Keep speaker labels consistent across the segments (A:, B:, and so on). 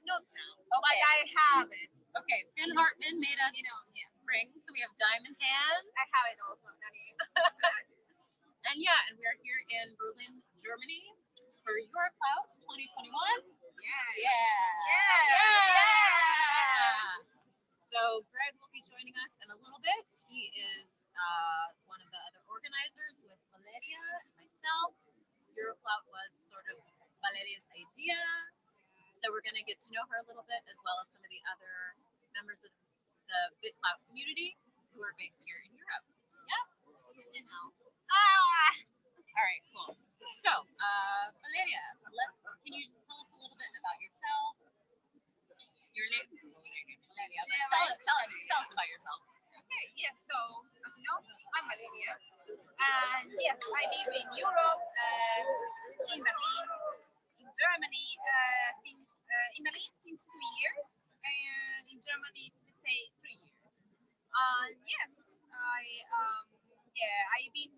A: not now, but I have it.
B: Okay, Finn Hartman made us rings, so we have diamond hands.
A: I have it also.
B: And and we are here in Berlin, Germany for EuroClout 2021. So Greg will be joining us in a little bit. He is one of the other organizers with Valeria and myself. EuroClout was sort of Valeria's idea. So we're going to get to know her a little bit, as well as some of the other members of the BitClout community who are based here in Europe. All right, cool. So, Valeria, can you just tell us a little bit about yourself? Your name, Valeria. Tell us about yourself.
A: Okay, yes. So, as you know, I'm Mariette, and yes, I live in Europe, in Berlin, in Germany, in Berlin since 2 years, and in Germany, let's say 3 years. Yes, I've been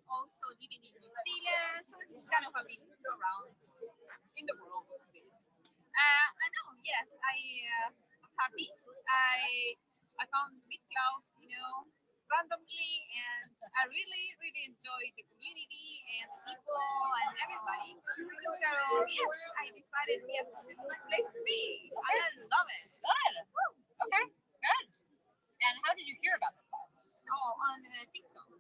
A: also living in New Zealand, so it's kind of a bit around in the world a bit. I know, yes, I'm happy. I found BitClout, randomly, and I really enjoy the community and the people and everybody. So yes, I decided this is my place to be. I love it.
B: Good. Okay, good. And how did you hear about BitClout?
A: On TikTok.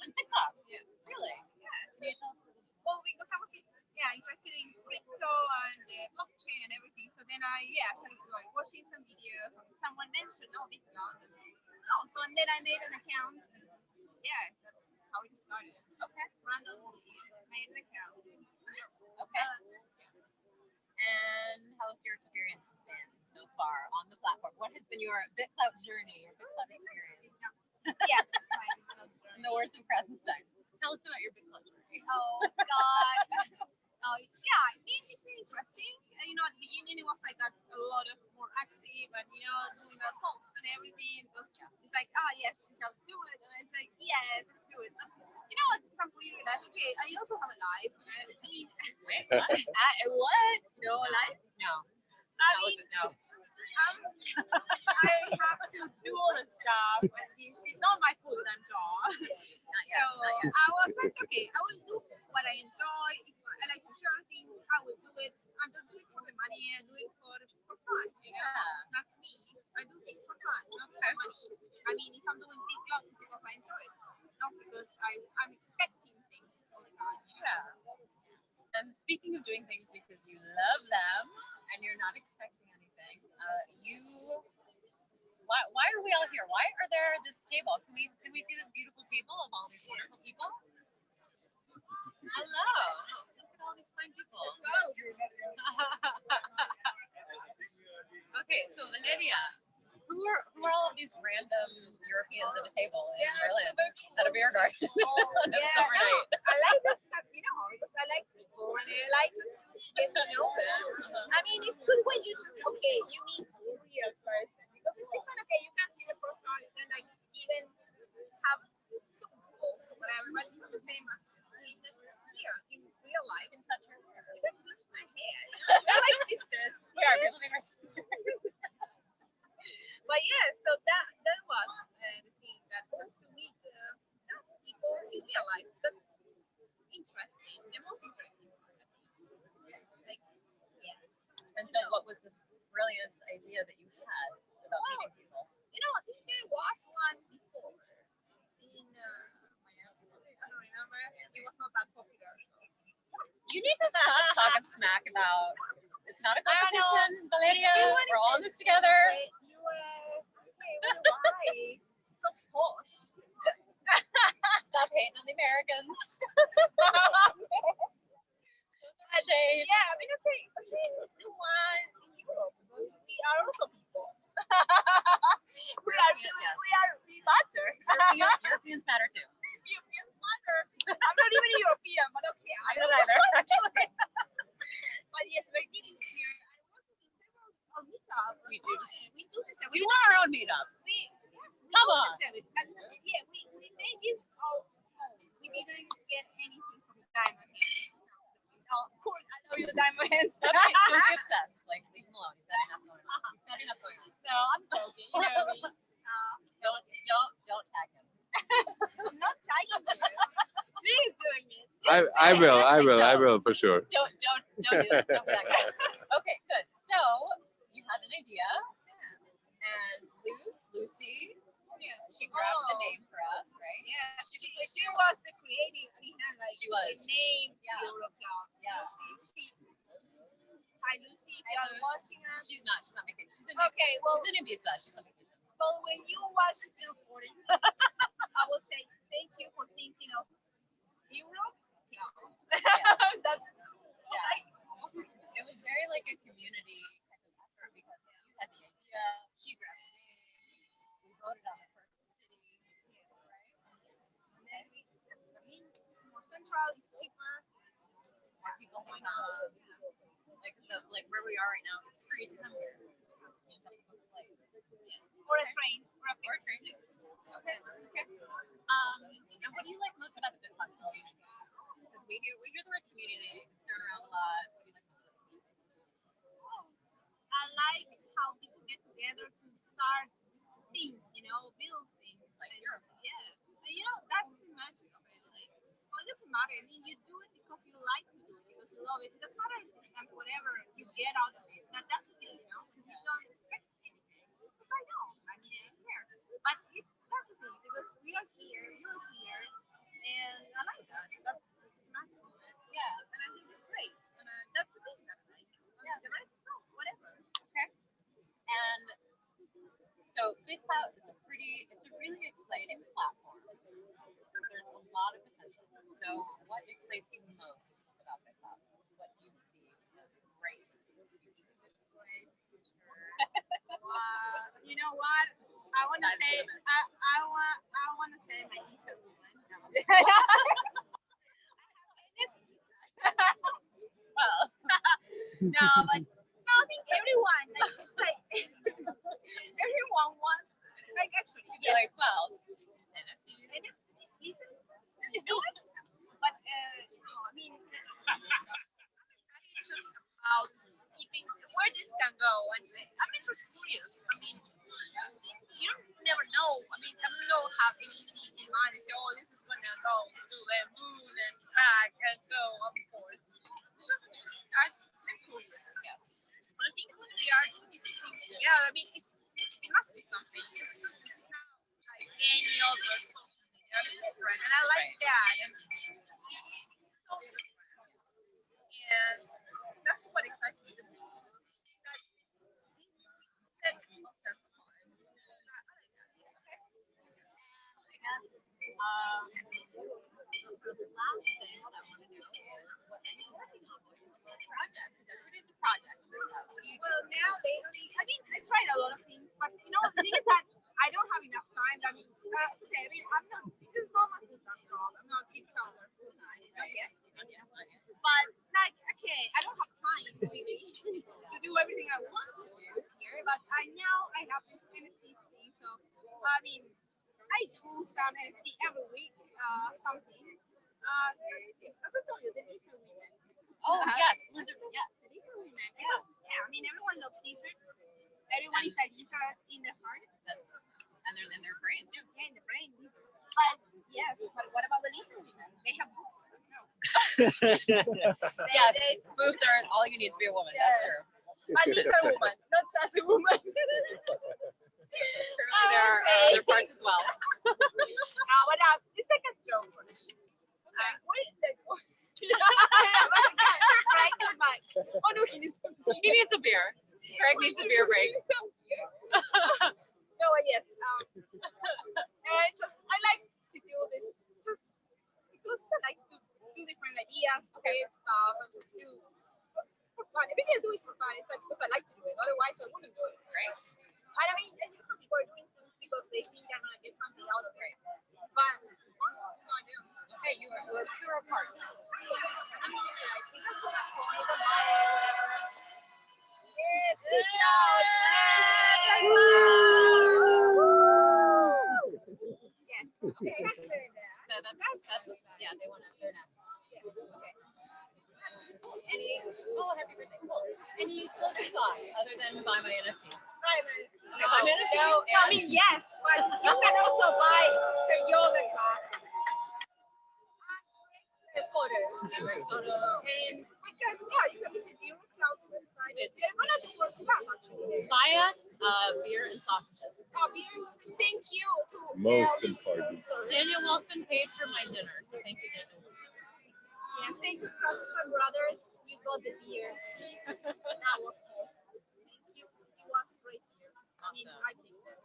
B: On TikTok?
A: Yes.
B: Really?
A: Yes.
B: Can you tell us?
A: Well, because I was interested in crypto and blockchain and everything. So then I started watching some videos. And someone mentioned BitClout. And then I made an account. And that's how it started.
B: Okay.
A: Randomly made an account.
B: Okay. And how's your experience been so far on the platform? What has been your BitClout journey, your BitClout experience?
A: Yes, my BitClout journey.
B: In the words of Krasenstein. Tell us about your BitClout journey.
A: Oh, God. It's really interesting. At the beginning, it was like a lot of more active and, doing the posts and everything. It's like, yes, you have to do it. And it's like, yes, let's do it. At some point, you realize, okay, I also have a life.
B: Wait, what?
A: What? No life?
B: No.
A: No. I have to do all the stuff. And this is not my full-time job.
B: Not yet.
A: I was like, okay, I will do what I enjoy. If I like to share things, I will do it. And don't do it for the money, and do it for fun. That's me. I do things for fun, not for money. I mean, if I'm doing BitClout, it's because I enjoy it, not because I'm expecting things all the time.
B: And speaking of doing things because you love them and you're not expecting anything, why are we all here? Why are there this table? Can we see this beautiful table of all these wonderful people? Hello. Look at all these fine people. Okay, so Valeria, who are all of these random Europeans at a table in Berlin at a beer garden on a summer night?
A: I like this stuff, because I like people and I like just to get to know them. I mean, it's good when you just, you meet a real person, because it's different, you can see the profile and like even have some goals or whatever, but it's not the same as just here in real life.
B: You can touch her hair.
A: You can touch my hair. We're like sisters.
B: Yeah, people think we're sisters.
A: But so that was the thing, that just to meet people in real life, that's interesting, the most interesting part, I think. Like, yes.
B: And so what was this brilliant idea that you had about meeting people?
A: There was one before in Miami. I don't remember. It was not that popular, so.
B: You need to stop talking smack about. It's not a competition, Valeria. We're all in this together.
A: US. Why? So posh.
B: Stop hating on the Americans. Shade.
A: Yeah, because it's the one in Europe, because we are also people. we matter.
B: Europeans matter too.
A: Europeans matter. I'm not even European, but okay, I don't either, actually. But yes, we're getting here. And we also do several meetups. We do this.
B: We want our own meetup. Come on.
A: We made this all. We didn't get anything from Diamond Hands. Of course, I know you're Diamond Hands.
B: Okay, don't be obsessed.
C: I will for sure.
B: Don't do it. Don't be that guy. Okay, good. So you had an idea, and Lucy, she grabbed the name for us, right?
A: Yeah, she was the creative behind like
B: She was.
A: the name
B: Yeah.
A: EuroClout.
B: Yeah.
A: Hi Lucy, if you are watching us.
B: She's not vacation. She's in
A: Okay, well,
B: she's in Ibiza. She's on vacation.
A: well, when you watch the recording, I will say thank you for thinking of EuroClout. That's
B: Yeah. It was very like a community type of effort because you had the idea, she grabbed the name, we voted on the first city, right?
A: And then it's more central, it's cheaper.
B: More people can come. Like where we are right now, it's free to come here. You just have to book a flight.
A: Or a train. Or a
B: train. Okay. And what do you like most about the BitPod community? Because we hear the word community thrown around a lot. What do you like most about it?
A: I like how people get together to start things, build things.
B: Like EuroClout.
A: Yes. And that's the magic of it. Like, well, it doesn't matter. I mean, you do it because you like to do it, because you love it. It doesn't matter whatever you get out of it. That's the thing, You don't expect anything. Because I know. I mean, I'm here. But that's the thing, because we are here, you're here. And I like that. That's magic of it.
B: Yeah.
A: And I think it's great. And that's the thing that I like. Yeah. The rest, no, whatever.
B: Okay. And so BitClout is it's a really exciting platform. There's a lot of potential. So what excites you most about BitClout? What do you see as great
A: You know what? I want to say I want to say my Lisa woman.
B: Well,
A: no, but no, I think everyone it's like everyone wants actually
B: you'd be like, well, NFTs.
A: Lisa, do it. But no, I mean, it's just about keeping where this can go, and I'm just curious. I mean, you never know. I mean, I'm not having in mind and say, oh, this is gonna go to the moon and back and go up forth. It's just I'm curious.
B: Yeah.
A: But I think when we are doing these things together, I mean, it must be something. It's not like any other social media. It's different, and I like that. And so different. And that's what excites me the most. That these set concept apart. I like that. Okay.
B: I guess the last thing I want to know is what are you working on? What is your project? Because everybody's a project. What do you do?
A: Well, now I mean, I tried a lot of things, but the thing is that I don't have enough time. I mean, I'm not. This is not my full-time job. I'm not big time or full-time. Not yet. But like, okay, I don't have time really to do everything I want to do here. But I have this NFT thing, so I mean, I do some NFT every week, something. As I told you, the lizard women.
B: Oh, yes, lizard. Yes.
A: The lizard women. Yeah. I mean, everyone loves lizards. Everyone is a lizard in the heart.
B: And they're in their brain too.
A: Yeah, in the brain. But yes, but what about the lizard women? They have boobs. No.
B: Yes, boobs are all you need to be a woman. That's true.
A: A lizard woman, not just a woman.
B: Apparently there are other parts as well.
A: It's like a joke. What is that? Right? Oh no, he needs
B: a beer. Craig needs a beer break.
A: No, yes. I like to do this just because I like to do different ideas, create stuff, and just do for fun. Everything I do is for fun. It's like because I like to do it. Otherwise, I wouldn't do it.
B: Right.
A: And I mean, I think some people are doing things because they think they're gonna get something out of it. But no, I do.
B: Hey, you're a part.
A: I'm sorry. I think that's what I'm calling the whatever. Yes, yes. Okay, that's good.
B: That's yeah, they want to. They're next.
A: Yes.
B: Okay. Happy birthday. Cool. Any closing thoughts other than buy my NFT?
A: No,
B: buy my NFT.
A: no, I mean, yes, but you can also buy the yoga class. photos. And we can, yeah, you can visit the EuroClout website. They're gonna do more stuff actually.
B: Buy us beer and sausages.
A: Thank you to
C: Most important.
B: Daniel Wilson paid for my dinner, so thank you, Daniel Wilson.
A: Yeah, thank you, Procession Brothers. You got the beer. That was awesome. Thank you. It was great beer. I mean, I think that.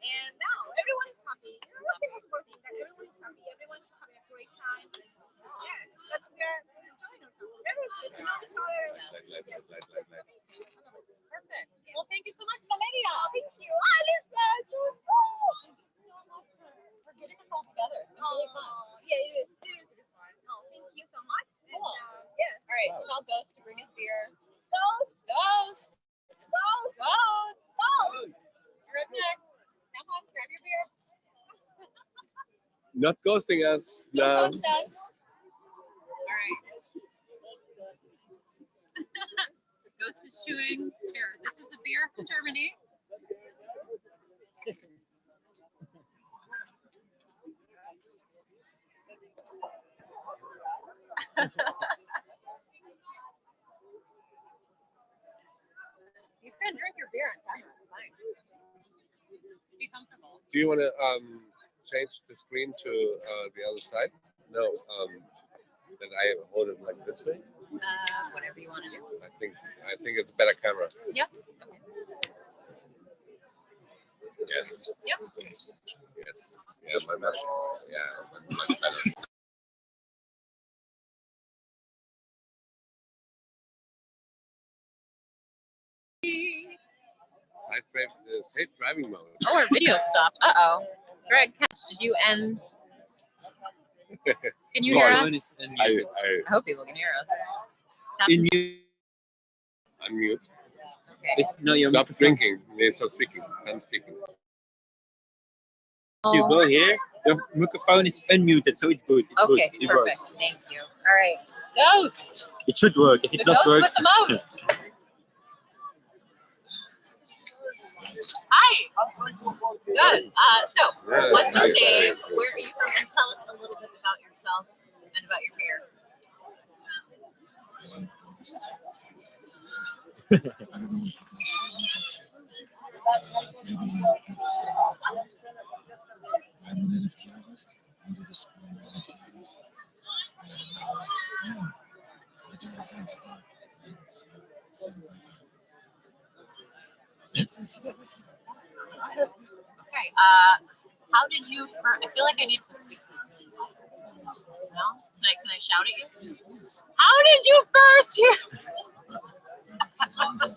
A: And now everyone is happy. Nothing was working. That everyone is happy. Everyone is having a great time. Yes, that we are enjoying ourselves. Everyone get to know each other.
B: Perfect. Well, thank you so much, Valeria.
A: Thank you. Alisa,
B: For getting us all together. It's been really fun.
A: yeah, it is. It is really fun. No, thank you so much. And,
B: Cool.
A: yeah.
B: All right, tell Ghost to bring his beer.
A: Ghost.
B: Ghost!
A: Ghost.
B: Ghost!
A: Ghost.
B: You're up next. Come on, grab your beer.
C: Not ghosting us.
B: Don't
C: No.
B: ghost us. All right. Ghost is chewing. Here, this is a beer from Germany. You can drink your beer on camera. It's fine. Be comfortable.
C: Do you want to change the screen to the other side? No. That I hold it like this way.
B: Whatever you want to do.
C: I think it's a better camera.
B: Yep.
C: Yes.
B: Yep.
C: Yes. Yeah, my bad. Yeah, much better. Safe driving mode.
B: Oh, our video stopped. Uh-oh. Greg, did you end? Can you hear us?
C: I
B: I hope people can hear us. Tap
D: In
B: this-
D: mute.
C: unmute.
B: Okay.
D: No, you're
C: Stop drinking. They stop speaking. I'm speaking.
D: You go here. Your microphone is unmuted, so it's good. It's
B: Okay,
D: good. It
B: perfect.
D: works.
B: Thank you. All right. Ghost.
D: It should work. If
B: The
D: it not
B: ghost
D: works,
B: with the most. Hi. Good. So,
C: Yeah,
B: what's your
C: nice,
B: name?
C: nice, nice.
B: Where are you from? And tell us a little bit about yourself and about your beer.
E: I'm an NFT artist, one of the small NFT artists, and yeah, I do identify and celebrate art. That's it.
B: Okay. How did you? I feel like I need to speak to you. No? Can I shout at you?
E: Yeah, please.
B: How did you first hear?
E: That's all good.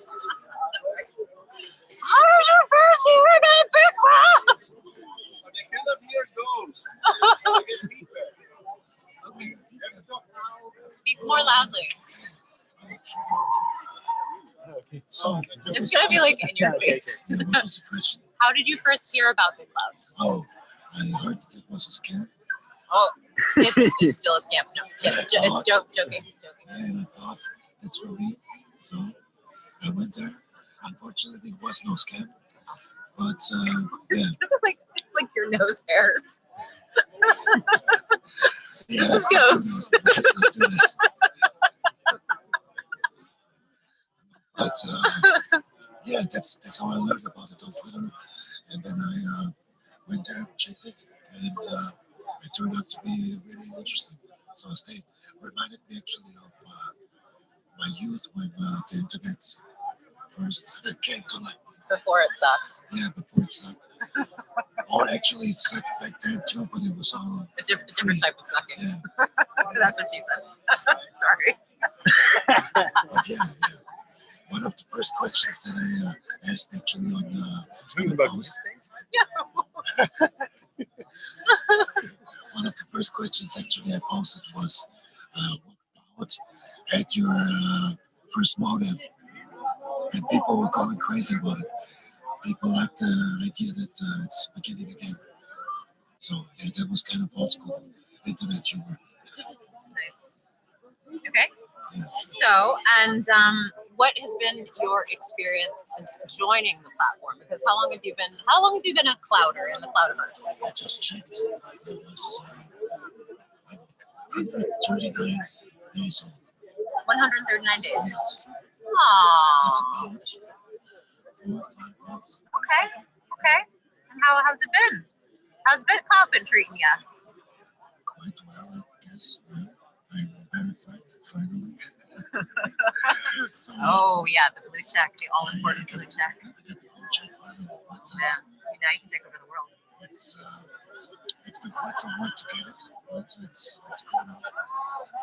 B: How did you first hear about Bigfoot? Speak more loudly.
E: So,
B: It's gonna be like in your face.
E: yeah, what was the question?
B: How did you first hear about Big Clout?
E: Oh, I heard that it was a scam,
B: Oh, it's still a scam. No, it's joking.
E: and I thought that's for me. So I went there. Unfortunately, it was no scam, but yeah.
B: It's like your nose hairs. This is
E: Yeah,
B: Ghost.
E: let's not do this. But yeah, that's how I learned about it on Twitter, and then I went there, checked it, and it turned out to be really interesting. So I stayed. Reminded me actually of my youth when the internet first came to life.
B: Before it sucked.
E: Yeah, before it sucked. Or actually, it sucked back then too, but it was all
B: A different type of sucking.
E: yeah.
B: That's what she said. Sorry.
E: But yeah. One of the first questions that I asked actually on the post. One of the first questions actually I posted was, what about at your first modem? And people were going crazy about it. People liked the idea that it's beginning again. So yeah, that was kind of old school internet humor.
B: Nice. Okay.
E: Yeah.
B: So, and what has been your experience since joining the platform? Because how long have you been a clouter in the cloutiverse?
E: I just checked. It was 139 days old.
B: 139 days.
E: Yes.
B: Aww.
E: It's about 4 or 5 months.
B: Okay. Okay. And how's it been? How's BitClout been treating you?
E: Quite well, I guess. Well, I'm verified finally. So,
B: Oh yeah, the blue check, the all important blue check.
E: I got the blue check finally. But,
B: Man, now you can take over the world.
E: it's been quite some work to get it, but it's going on.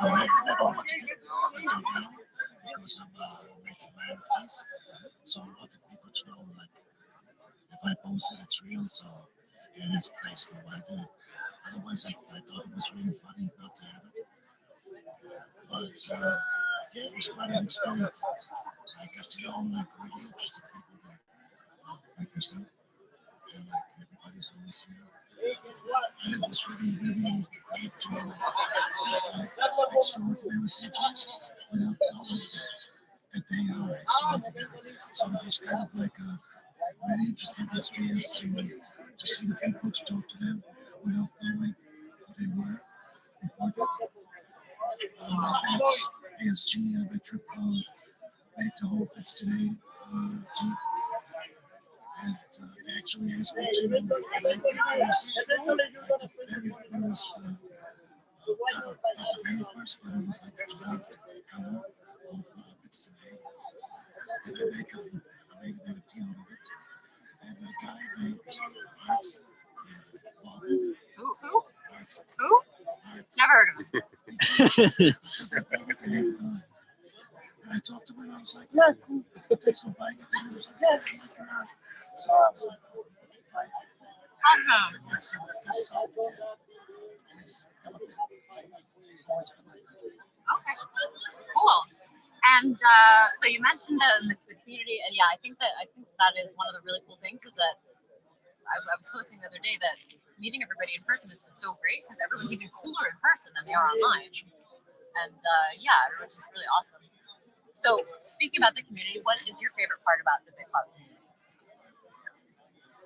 E: No, I never wanted to get it until now because I'm making my NFTs. So I wanted people to know, like, if I post it, it's real. So yeah, that's basically why I did it. Otherwise, I thought it was really funny not to have it. But yeah, it was quite an experience. I got to know like really interesting people there, like yourself, and like everybody's always here. And it was really, really great to meet extraordinary people without knowing that they are extraordinary. So it was kind of like a really interesting experience to see the people, to talk to them without knowing who they were before that. I met ASG, I met Trip Call, made the whole Bits Today team, and they actually asked me to make the first, like the very first cover, not the very first, but it was like the draft cover of Bits Today. Then I made an NFT out of it, and the guy made arts,
B: Who?
E: arts,
B: Who?
E: arts.
B: Never heard of him.
E: And I talked to him and I was like, yeah, cool. Thanks for buying it. And he was like, yeah, I like your art. So I was like, oh, right.
B: Awesome.
E: And yeah, so that's all. Yeah. And it's never been like, always been like that.
B: Okay. Cool. And so you mentioned the community, and yeah, I think that is one of the really cool things is that I was posting the other day that meeting everybody in person has been so great because everyone's even cooler in person than they are online. And yeah, which is really awesome. So speaking about the community, what is your favorite part about the BitClout community?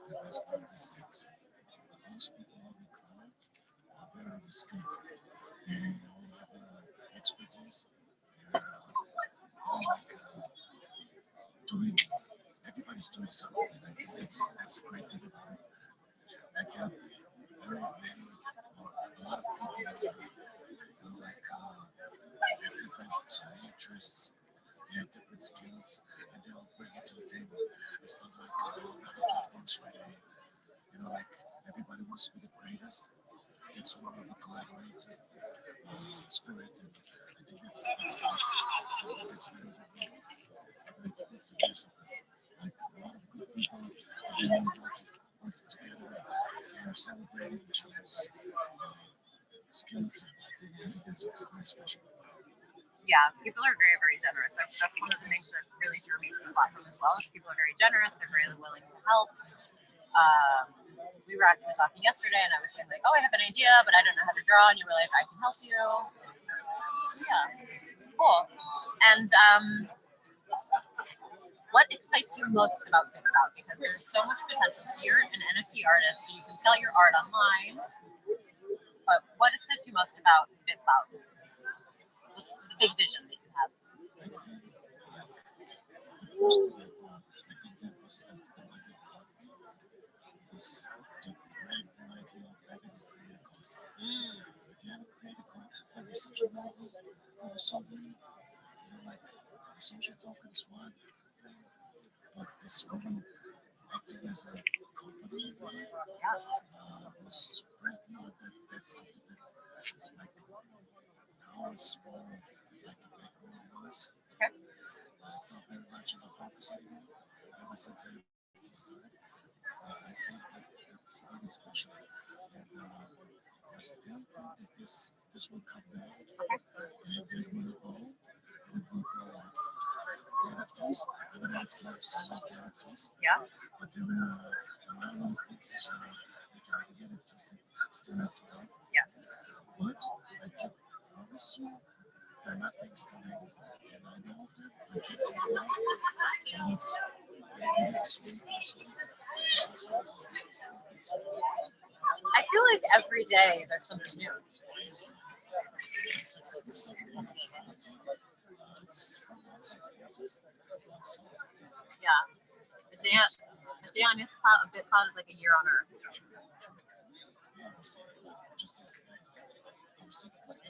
E: The best part is that most people on the cloud are very skilled. They all have expertise. They're like doing, everybody's doing something. And I think that's a great thing about it. Like very many, or a lot of people that like have different interests, they have different skills, and they all bring it to the table. It's not like other platforms where they, like everybody wants to be the greatest. It's more of a collaborative spirit, and I think that's something that's very unique. And I think that's the best of it. Like a lot of good people are really working together. They are celebrating each other's skills. I think that's something very special.
B: Yeah, people are very, very generous. That's one of the things that really drew me to the platform as well. Is people are very generous. They're very willing to help. We were actually talking yesterday, and I was saying like, "Oh, I have an idea, but I don't know how to draw," and you were like, "I can help you." Yeah, cool. And what excites you most about BitClout? Because there's so much potential. So you're an NFT artist, so you can sell your art online. But what excites you most about BitClout? The big vision that you have.
E: The first thing I thought, I think that was the idea of coffee, was the great idea of having a creative code. If you have a creative code, that was such a novel, it was so new, like the social token is one thing, but this really acting as a company, was very new. That's something that, like, now is more like a background noise.
B: Okay.
E: It's not very much in the focus anymore. Ever since I started, I think that's really special. And I still think that this will come back. And it will evolve. And it will grow up. The NFTs, I'm an NFT artist. I like NFTs.
B: Yeah.
E: But there are a lot of things regarding NFTs that still have to come.
B: Yes.
E: But I can promise you that nothing's coming. And I know that I can't tell now. And maybe next week or so.
B: I feel like every day there's something new. Yeah. A day on BitClout is like a year on Earth.
E: Yeah, just yesterday, I was thinking like,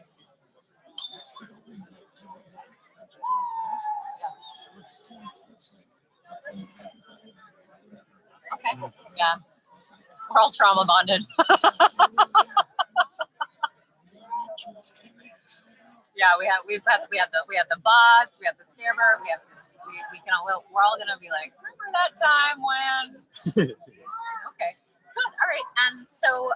E: we don't really like doing this, but still it feels like with everybody, wherever,
B: Okay. Yeah.
E: it's like,
B: We're all trauma bonded. Yeah, we have the bots, we have the scammer, we have this, we're all gonna be like, remember that time when? Okay, good. All right, and so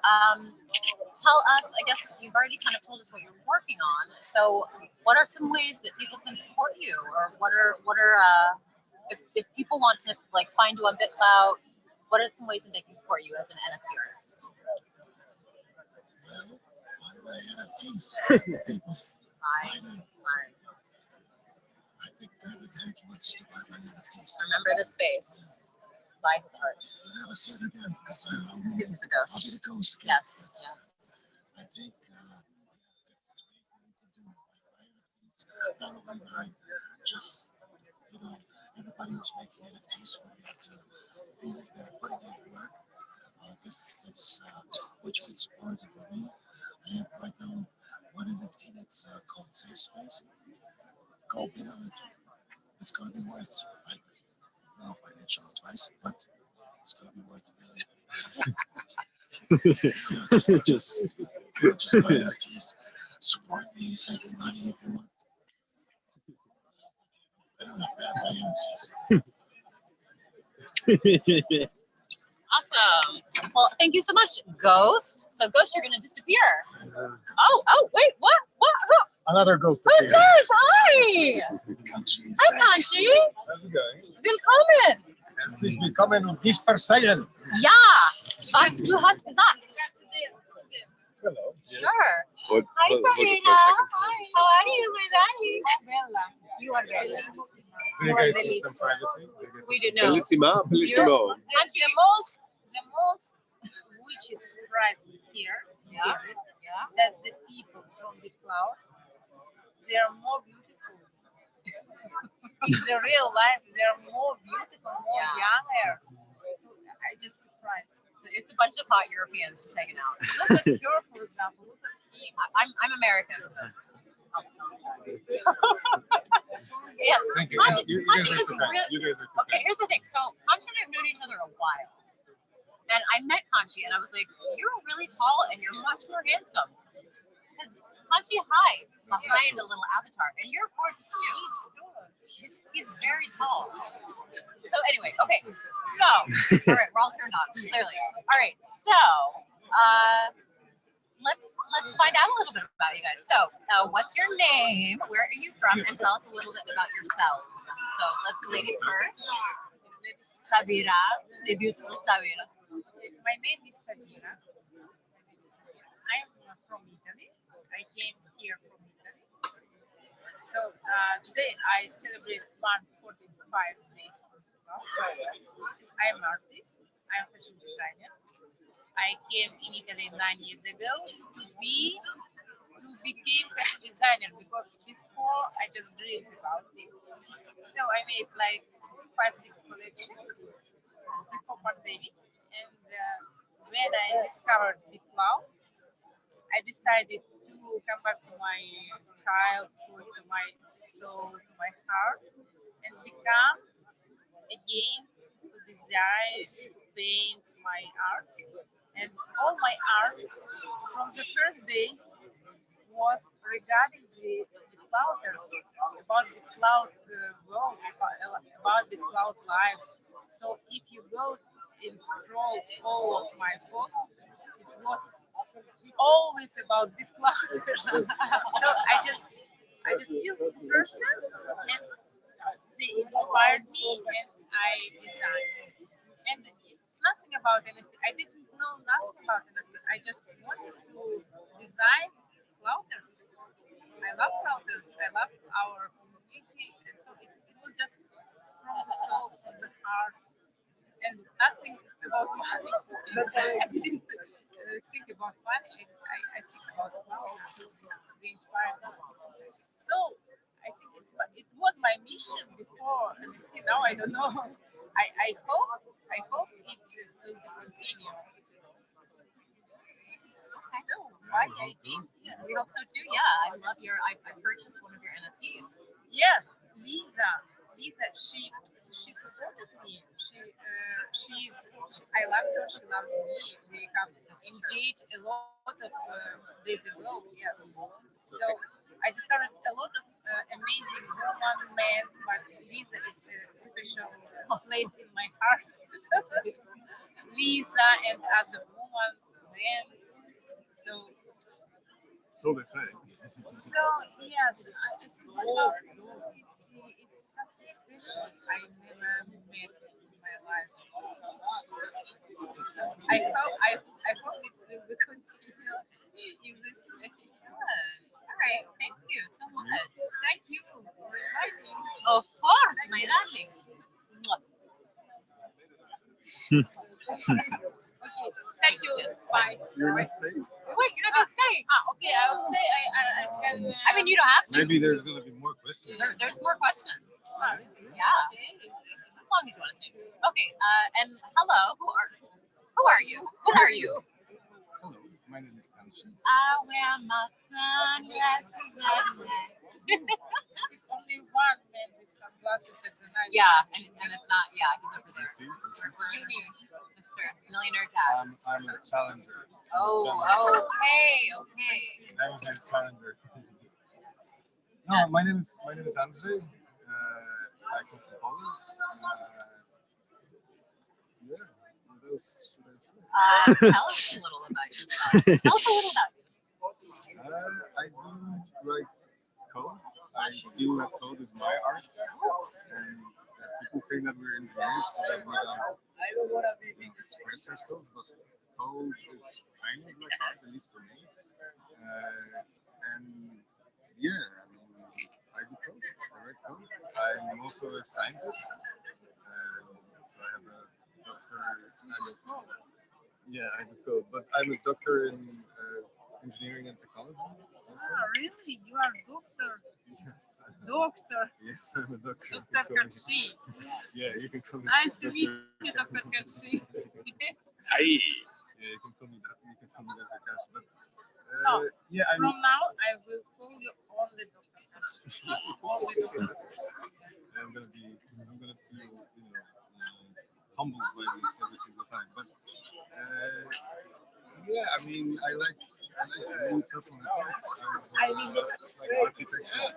B: tell us. I guess you've already kind of told us what you're working on. So, what are some ways that people can support you, or what are if people want to like find you on BitClout, what are some ways that they can support you as an NFT artist?
E: Well, buy NFTs. People, I think David Hank wants to buy my NFTs.
B: Remember this face. Buy his art.
E: I'll never see it again because I'll be
B: This is a
E: the
B: ghost.
E: ghost.
B: Yes, yes.
E: I think that's the main thing we can do. Like buy NFTs, not only mine, just, everybody who's making NFTs will get to be that are putting in work. That's which means part for me. I have right now one NFT that's called Safe Space. Go bid on it. It's going to be worth, like, no financial advice, but it's going to be worth $1 million. just buy NFTs, support me, send me money if you want. I don't have bad NFTs.
B: Awesome. Well, thank you so much, Ghost. So, Ghost, you're gonna disappear. Oh, wait, what?
F: Another ghost.
B: Who's this? Hi.
E: Countries,
B: Hi, Kanchi.
F: How's it going?
B: Willkommen.
F: Herzlich willkommen und nicht verzeihen.
B: Ja. Was du hast gesagt.
F: Hello.
B: Sure.
C: Hold
B: Hi,
C: it for a
B: Sabrina.
C: second.
B: Hi. How are you, my darling? Bella. You are Bella.
F: Do you guys need some privacy?
B: We do know.
C: Bellissima, bellissimo.
A: The most which is surprising here,
B: Yeah.
A: that the people from the cloud, they are more beautiful. In the real life, they are more beautiful, more younger. So I just surprised.
B: It's a bunch of hot Europeans just hanging out.
A: Look at her, for example. Look at him.
B: I'm American. Yes.
F: Thank you.
B: Kanchi,
F: You guys
B: Kanchi
F: are
B: is
F: prepared.
B: really.
F: You guys are
B: Okay,
F: prepared.
B: here's the thing. So Kanchi and I have known each other a while. And I met Kanchi and I was like, you're really tall and you're much more handsome. Because Kanchi hides behind a little avatar. And you're gorgeous too. He's very tall. So anyway, okay. So, all right, we're all turned on, clearly. All right, so let's find out a little bit about you guys. So, what's your name? Where are you from? And tell us a little bit about yourselves. So let's ladies first. Sabira, the beautiful Sabira.
A: My name is Sabina. I'm from Italy. I came here from Italy. So today I celebrate 145 days. I'm an artist. I'm a fashion designer. I came in Italy 9 years ago to become fashion designer because before I just dreamed about it. So I made like 5-6 collections before pandemic, and when I discovered BitClout, I decided to come back to my childhood, to my soul, to my heart, and become again to design, to paint my art. And all my arts from the first day was regarding the clouters, about the cloud world, about the cloud life. So if you go and scroll all of my posts, it was always about the clouters. So I just feel the person, and they inspired me, and I designed. And nothing about anything. I didn't know nothing about anything. I just wanted to design clouters. I love clouters. I love our community, and so it was just from the soul, from the heart, and nothing about money. I didn't think about money. I think about clouters. They inspired me. So I think it was my mission before, and now I don't know. I hope it will continue. So why I think
B: We hope so too. Yeah, I love your. I purchased one of your NFTs.
A: yes, Lisa, she supported me. I love her. She loves me. We have indeed a lot of days ago. Yes. So I discovered a lot of amazing woman, men, but Lisa is a special place in my heart. Lisa and other woman, men. So
F: So they say.
A: so yes, I think it's something special I never met in my life. I hope it will continue in this way.
B: Good. All right. Thank you so much.
A: Thank you for inviting me.
B: Of course, my darling. Mwah.
A: Okay, thank you. Bye.
F: You're not staying?
B: Wait, you're not gonna say.
A: Okay, I'll say I can.
B: I mean, you don't have to.
F: Maybe there's gonna be more questions.
B: There's more questions.
A: Okay.
B: Yeah, as long as you want to say. Okay. And hello. Who are you? What are you?
F: Hello, my name is Kanshi.
B: I wear my sunglasses at night.
A: There's only one man with sunglasses at the night.
B: Yeah, and it's not. Yeah, he's over
F: You
B: there.
F: see?
B: Mr. Millionaire Dad.
F: I'm a challenger.
B: Oh, okay.
F: I'm his challenger. No, my name is Andrzej. I come from Poland. Yeah, what else should I say?
B: Tell us a little about yourself. Tell us a little about you.
F: I do write code. I feel that code is my art. And people think that we're engineers, so that we don't express ourselves, but code is kind of like art, at least for me. And yeah, I mean, I do code. I write code. I'm also a scientist. So I have a doctor. Yeah, I do code, but I'm a doctor in engineering and technology. Also.
A: Really? You are doctor?
F: Yes.
A: Doctor?
F: Yes, I'm a doctor.
A: Dr. Katsi.
F: Yeah, you can call me.
A: Nice to meet you, Dr. Katsi.
D: Aye.
F: Yeah, you can call me that. You can call me Dr. Cash, but
A: No,
F: yeah, I'm.
A: from now I will call you only Dr. Katsi. Only Dr.
F: I'm gonna feel, humbled by this every single time. But yeah, I mean, I like doing social networks. I was like architect of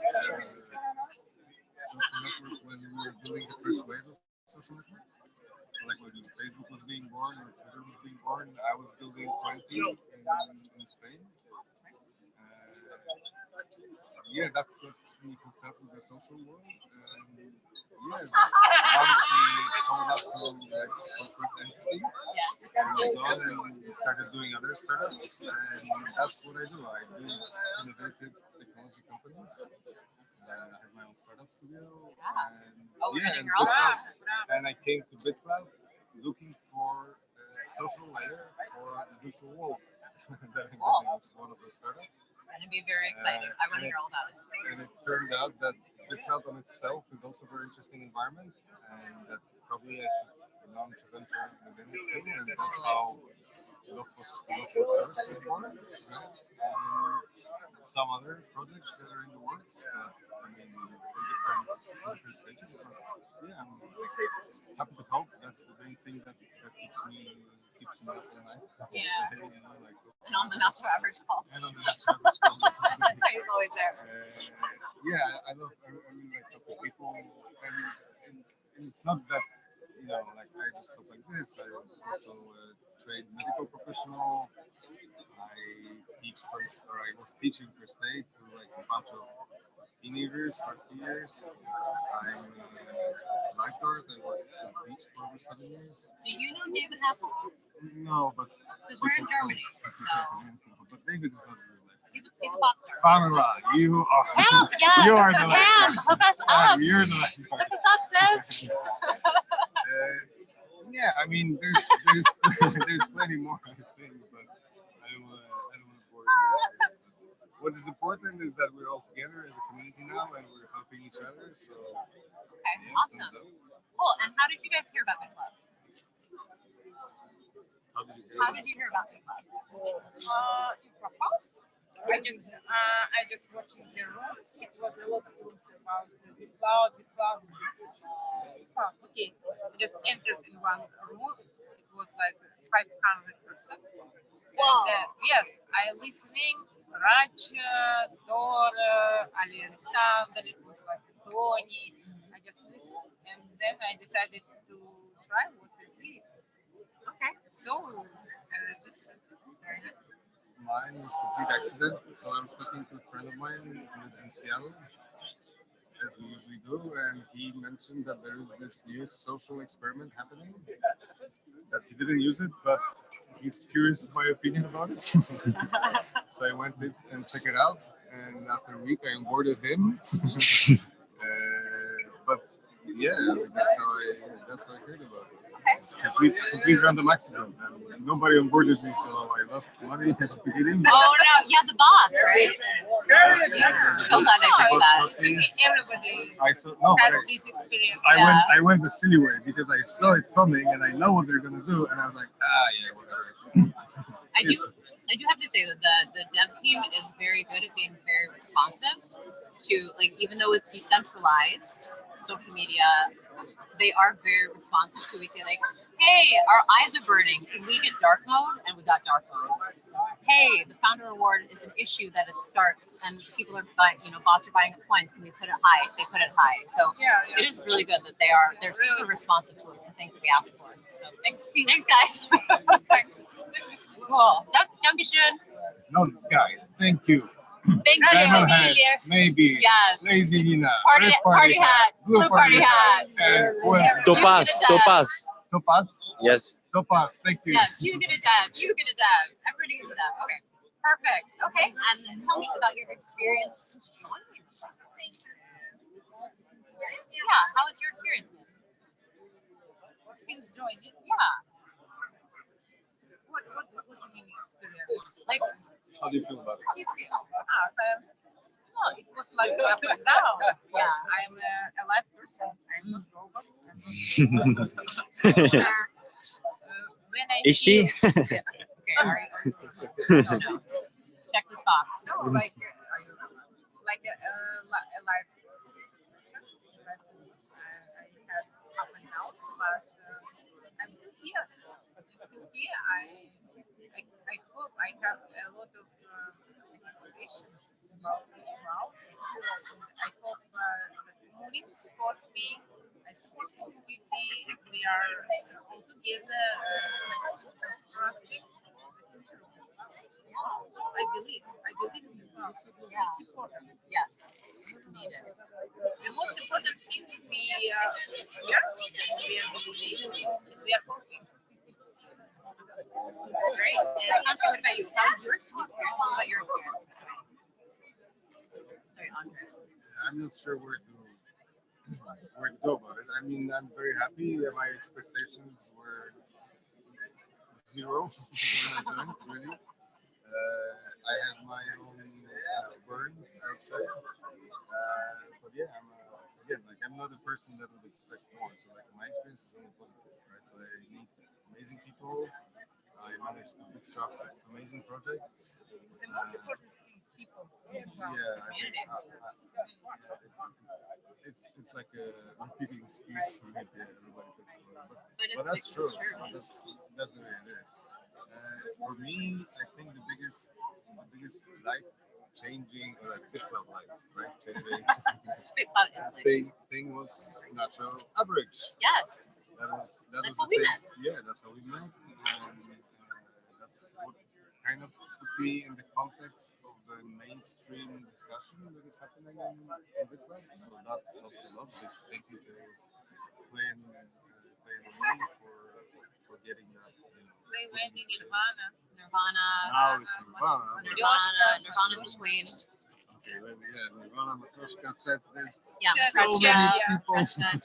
F: social network when we were doing the first wave of social networks. So like when Facebook was being born or Twitter was being born, I was building 20 in Spain. Yeah, that got me hooked up with the social world. Yeah, once we sold up to like corporate entity, and moved on and started doing other startups, and that's what I do. I do innovative technology companies. I have my own startup studio, and yeah, and, and I came to BitClout looking for a social layer for the virtual world. That was one of the startups.
B: Gonna be very exciting. I want to hear all about it.
F: And it turned out that BitClout on itself is also a very interesting environment, and that probably I should launch a venture within it too, and that's how Local Source was born, right? And some other projects that are in the works, I mean, in different stages. But yeah, I'm happy to help. That's the main thing that keeps me up at night.
B: Yeah.
F: Say, like,
B: And on the Not So Average call.
F: and on the next average call.
B: He's always there.
F: Yeah, I really like helping people, and it's not that like I just help like this. I was also a trained medical professional. I was teaching first aid to like a bunch of teenagers for 2 years. I'm a lifeguard. I worked at the beach for over 7 years.
B: Do you know David Hasselhoff?
F: No, but
B: Because we're in Germany, so
F: but David is not real life.
B: he's a pop star.
F: Pamela, you are.
B: Pam, yes,
F: You are the
B: Pam,
F: lifeguard.
B: hook us up.
F: You're the lifeguard.
B: Hook us up, sis.
F: Yeah, I mean, there's plenty more, I think, but I don't want to bore you. What is important is that we're all together as a community now, and we're helping each other. So,
B: Okay,
F: yeah,
B: awesome.
F: thumbs up.
B: Cool. And how did you guys hear about the club?
F: How did you hear
B: How did you hear about the club?
A: In Clubhouse. I just watching the rooms. It was a lot of rooms about the cloud. Okay, I just entered in one room. It was like 500%.
B: Wow.
A: And yes, I listening. Raj, Dora, Alexander. It was like Tony. I just listened, and then I decided to try what is it.
B: Okay.
A: So I registered.
B: Very nice.
F: Mine was complete accident. So I was talking to a friend of mine who lives in Seattle, as we usually do, and he mentioned that there is this new social experiment happening. That he didn't use it, but he's curious of my opinion about it. So I went in and checked it out, and after a week I onboarded him. But yeah, that's how I heard about it. It's a complete random accident, and nobody onboarded me, so I lost money at the beginning.
B: Oh no, yeah, the bots, right? So glad I figured that.
A: It's okay. Everybody
F: I saw no,
A: had
F: but
A: this experience.
F: I went the silly way because I saw it coming and I know what they're gonna do, and I was like, yeah, whatever.
B: I do have to say that the dev team is very good at being very responsive to, like, even though it's decentralized social media, they are very responsive to. We say like, hey, our eyes are burning. Can we get dark mode? And we got dark mode. Hey, the founder award is an issue that it starts and people are buying, bots are buying up coins. Can we put it high? They put it high. So it is really good that they're super responsive to the things that we ask for. So thanks guys.
A: Thanks.
B: Cool. Dankeschön.
F: No, guys, thank you.
B: Thank
F: Diamond
B: you.
F: hats, maybe.
B: Yes.
F: Lazy Nina.
B: Party
F: Red
B: hat. Blue party hat.
F: And who else?
D: Topaz.
F: Topaz.
D: Yes.
F: Topaz. Thank you.
B: Yes, you get a dab. Everybody gets a dab. Okay. Perfect. Okay. And tell me about your experience since joining. Yeah. How was your experience?
A: Since joining,
B: Yeah.
A: what do you mean experience?
B: Like,
F: How do you feel about it?
B: how do you feel?
A: No, it was like up and down.
B: Yeah.
A: I'm a live person. I'm not robot. When I
D: Is she?
A: feel-
B: Okay. Are you? No. Check this box.
A: No, like a live person. I had up and downs, but I'm still here. I hope I have a lot of expectations about the crowd. I hope the community supports me. I support the community. We are all together constructing the future of the cloud. I believe in the cloud. It's important.
B: Yes. It's needed.
A: The most important thing we are here, we are believing, and we are hoping.
B: Great. And Andre, what about you? How was your experience? Tell us about your experience. Sorry, Andre.
F: I'm not sure where to go about it. I mean, I'm very happy. My expectations were zero when I joined, really. I had my own burns, I would say. But yeah, I'm not a person that would expect more. So like my experience is only positive, right? So I meet amazing people. I managed to bootstrap amazing projects.
A: The most important thing, people.
F: Yeah, I think it's like a repeating speech for me. Everybody talks about it, but that's true. That's the way it is. For me, I think the biggest life changing or like bit of life, right?
B: Big cloud is like,
F: Thing was natural average.
B: yes.
F: That was
B: That's
F: the
B: how we
F: thing.
B: met.
F: Yeah, that's how we met. And that's what kind of put me in the context of the mainstream discussion that is happening in Bitcoin. So that helped a lot. Big thank you to Clay and me for getting that.
A: They went in Nirvana.
F: Now it's Nirvana.
B: Nirvana's the queen.
F: Okay, Nirvana, Matoshka, Chet, there's
B: Yeah,
F: so
B: Chet,
F: many
B: yeah.
F: people.
B: Chet,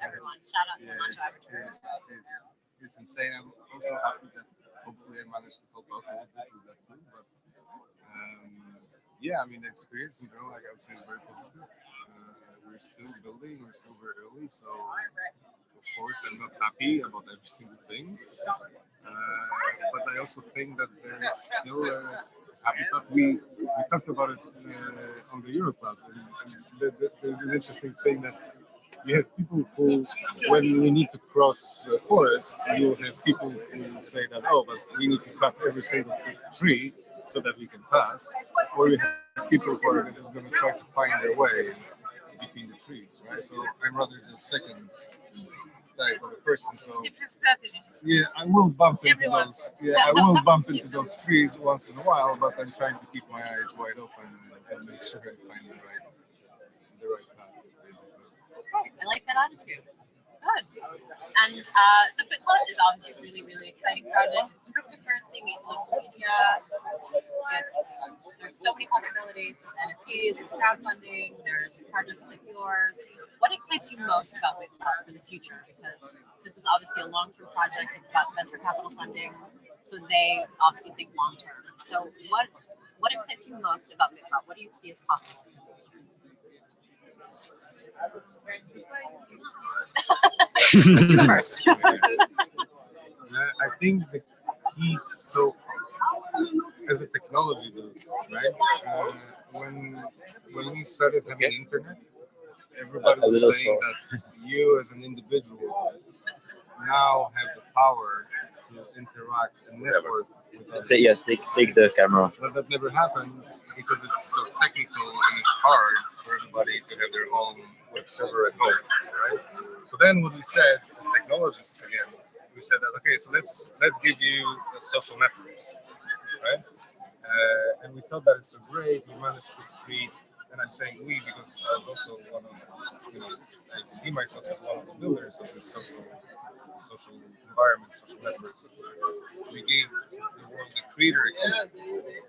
B: everyone. Shout out to
F: Yeah,
B: Mantra
F: it's insane. I'm also happy that hopefully I managed to help out a little bit with that too. But yeah, I mean the experience in general, like I would say, is very positive. We're still building. We're still very early, so Of course, I'm not happy about every single thing, but I also think that there is still a habitat. We talked about it on the EuroClout, and there's an interesting thing that you have people who, when we need to cross the forest, you have people who say that, oh, but we need to cut every single tree so that we can pass, or you have people who are just going to try to find their way between the trees, right? So I'm rather the second type of a person. So
B: Different strategies.
F: yeah, I will bump into
B: Everyone.
F: those. Yeah, I will bump into those trees once in a while, but I'm trying to keep my eyes wide open and make sure I find the right path, basically.
B: Okay, I like that attitude. Good. And so BitClout is obviously a really, really exciting project. It's cryptocurrency meets social media. There's so many possibilities. There's NFTs, there's crowdfunding, there's projects like yours. What excites you most about BitClout for the future? Because this is obviously a long-term project. It's about venture capital funding, so they obviously think long-term. So what excites you most about BitClout? What do you see as possible? You go first.
F: I think the key, so as a technology dude, right? When we started having internet, everybody was saying that you as an individual now have the power to interact and network with others.
D: Yeah, take the camera.
F: But that never happened because it's so technical and it's hard for everybody to have their own web server at home, right? So then what we said as technologists again, we said that okay, so let's give you social networks, right? And we thought that it's so great. We managed to create, and I'm saying we because I was also one of, I see myself as one of the builders of this social environment, social network. We gave the world a creator account,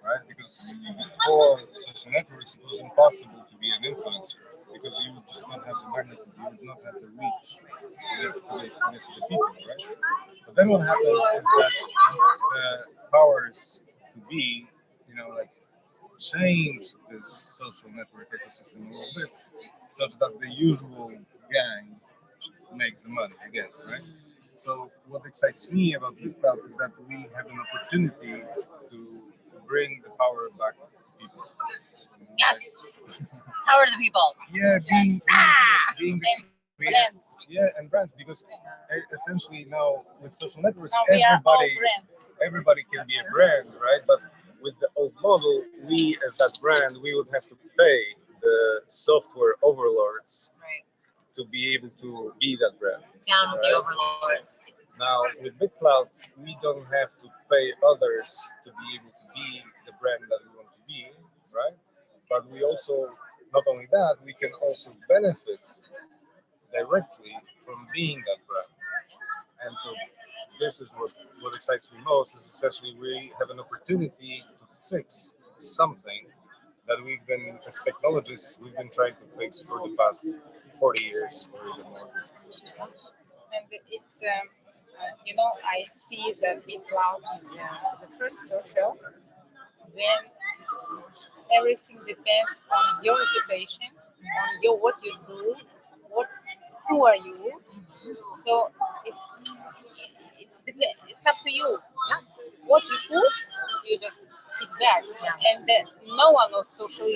F: right? Because before social networks, it was impossible to be an influencer because you would just not have the magnitude, you would not have the reach to get to the people, right? But then what happened is that the powers to be, like change this social network ecosystem a little bit, such that the usual gang makes the money again, right? So what excites me about BitClout is that we have an opportunity to bring the power back to people.
B: Yes. Power to the people.
F: Yeah, being the
B: Brands.
F: yeah, and brands because essentially now with social networks,
B: Now we are all brands.
F: everybody can be a brand, right? But with the old model, we as that brand, we would have to pay the software overlords
B: Right.
F: to be able to be that brand.
B: Down with the
F: Right.
B: overlords.
F: Now with BitClout, we don't have to pay others to be able to be the brand that we want to be, right? But we also, not only that, we can also benefit directly from being that brand. And so this is what excites me most is essentially we have an opportunity to fix something that we've been, as technologists, we've been trying to fix for the past 40 years or even more.
G: And it's I see that BitClout is the first social when everything depends on your reputation, on your what you do, who are you. So it's up to you. What you put, you just sit back. And no one of social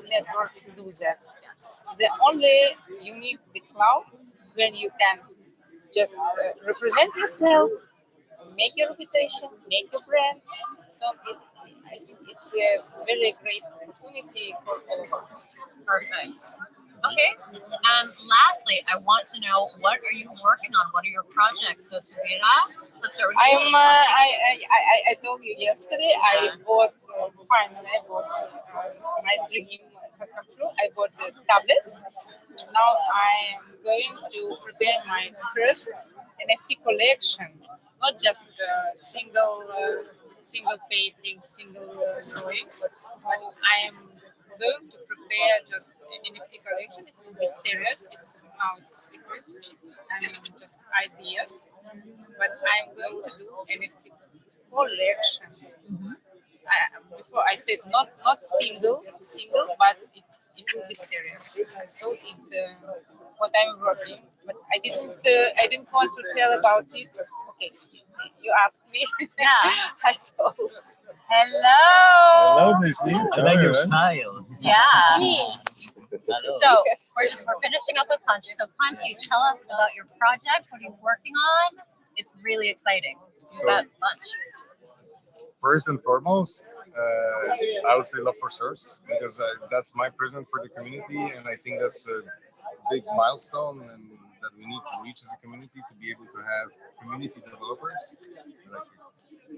G: networks do that.
B: Yes.
G: The only unique BitClout when you can just represent yourself, make your reputation, make your brand. So I think it's a very great opportunity for all of us.
B: Perfect. Okay. And lastly, I want to know what are you working on? What are your projects? So Savira, let's start with you.
G: I told you yesterday. I bought finally. I bought my dream has come true. I bought the tablet. Now I am going to prepare my first NFT collection. Not just single paintings, single drawings. But I am going to prepare just an NFT collection. It will be serious. It's secret and just ideas. But I'm going to do NFT collection. Before I said not single, but it will be serious. So what I'm working but I didn't want to tell about it. But okay, you asked me.
B: Yeah.
G: I told.
B: Hello.
H: Daisy.
C: I like your
H: style.
B: Yeah.
G: Yes.
B: So we're finishing up with Conchi. So Conchi, tell us about your project. What are you working on? It's really exciting.
F: So-
B: That much.
F: First and foremost, I would say love for source because that's my present for the community, and I think that's a big milestone and that we need to reach as a community to be able to have community developers, like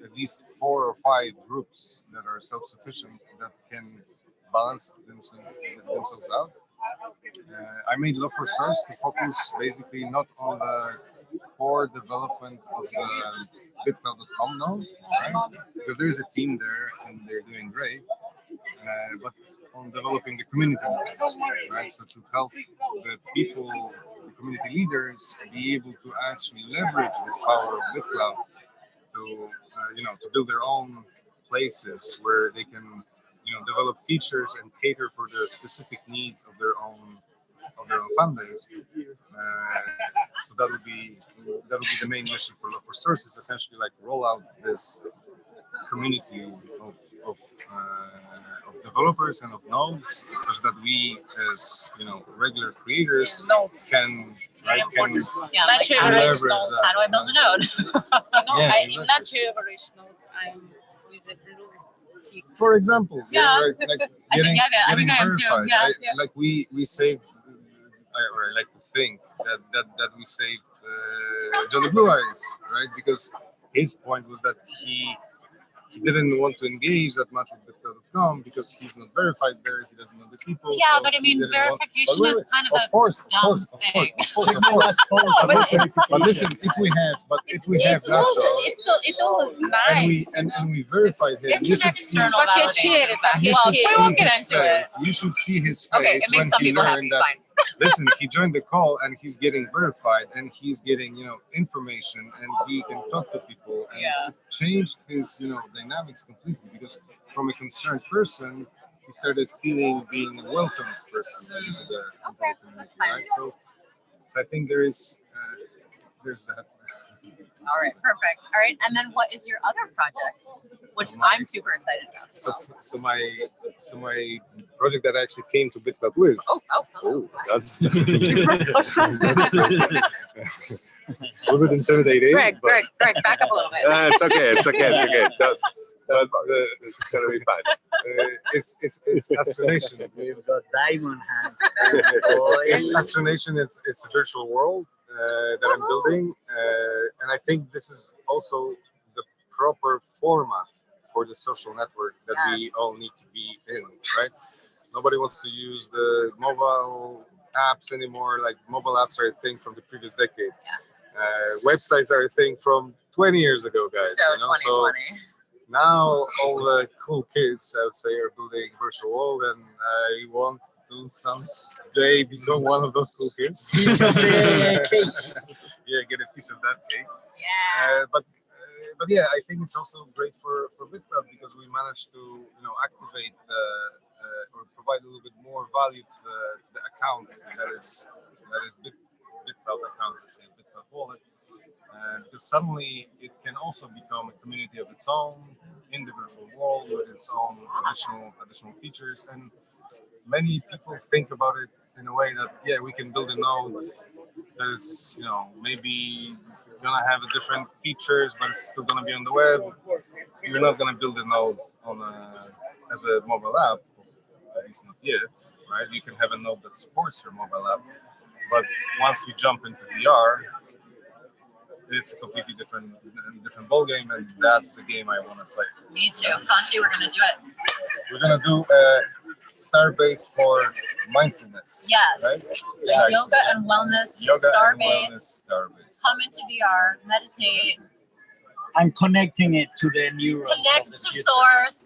F: at least 4 or 5 groups that are self-sufficient that can balance themselves out. I made Love for Source to focus basically not on the core development of the BitClout.com now, right? Because there is a team there and they're doing great, but on developing the community, right? So to help the people, the community leaders, be able to actually leverage this power of BitClout to, to build their own places where they can, develop features and cater for the specific needs of their own fan base. So that would be the main mission for Love for Sources, essentially like roll out this community of developers and of nodes, such that we as regular creators can
B: Yeah,
G: Not
B: like,
G: sure
B: how,
G: if
B: do I,
G: it's
F: leverage that.
B: how do I build a node?
G: No,
F: Yeah,
G: I'm
F: exactly.
G: not sure originals. I'm with a blue tick.
F: For example,
B: Yeah.
F: right, like
B: I think,
F: getting,
B: I think I am too.
F: verified,
B: Yeah.
F: right? Like we saved, or I like to think that we saved Johnny Blue Eyes, right? Because his point was that he didn't want to engage that much with BitClout.com because he's not verified there, he doesn't know the people.
B: Yeah,
F: so
B: but I
F: he
B: mean,
F: didn't want-
B: verification
F: but
B: is kind of
F: of
B: a
F: course,
B: dumb thing.
F: But listen, if we have
B: It's
F: Nacho,
G: It was nice.
F: and we verified him,
B: It's
F: you
B: an
F: should see.
B: external validation.
F: You
B: Well,
F: should
B: we
F: see
B: won't get
F: his
B: into it.
F: face. You should see his face
B: Okay, it
F: when
B: makes some
F: he
B: people
F: learned
B: happy.
F: that.
B: Fine.
F: Listen, he joined the call and he's getting verified and he's getting information and he can talk to people and
B: Yeah.
F: it changed his dynamics completely because from a concerned person he started feeling being a welcomed person into the
B: Okay,
F: community,
B: that's fine.
F: right? So I think there's that.
B: All right, perfect. All right, and then what is your other project, which I'm super excited about?
F: So my project that I actually came to BitClout with.
B: Oh, hello.
F: That's a little bit intimidating.
B: Greg,
F: but,
B: back up a little bit.
C: It's okay. It's gonna be fine.
F: It's Astronation.
H: We've got diamond hands.
F: It's Astronation. It's a virtual world that I'm building, and I think this is also the proper format for the social network that we
B: Yes.
F: all need to be in, right? Nobody wants to use the mobile apps anymore. Like mobile apps are a thing from the previous decade. Websites are a thing from 20 years ago, guys.
B: So
F: So
B: 2020.
F: now all the cool kids, I would say, are building virtual world, and I want to someday become one of those cool kids. Yeah, get a piece of that cake.
B: Yeah.
F: But yeah, I think it's also great for BitClout because we managed to activate or provide a little bit more value to the account that is BitClout account, let's say BitClout wallet. Because suddenly it can also become a community of its own in the virtual world with its own additional features. And many people think about it in a way that we can build a node that is maybe gonna have a different features, but it's still gonna be on the web. You're not gonna build a node as a mobile app, at least not yet, right? You can have a node that supports your mobile app, but once we jump into VR, it's a completely different ballgame, and that's the game I want to play.
B: Me too. Conchi, we're gonna do it.
F: We're gonna do a Starbase for mindfulness.
B: Yes.
F: Right?
B: So yoga and wellness,
F: Yoga and
B: Starbase.
F: wellness Starbase.
B: Come into VR, meditate,
H: I'm connecting it to the neurons
B: connect
H: of the
B: to
H: future.
B: source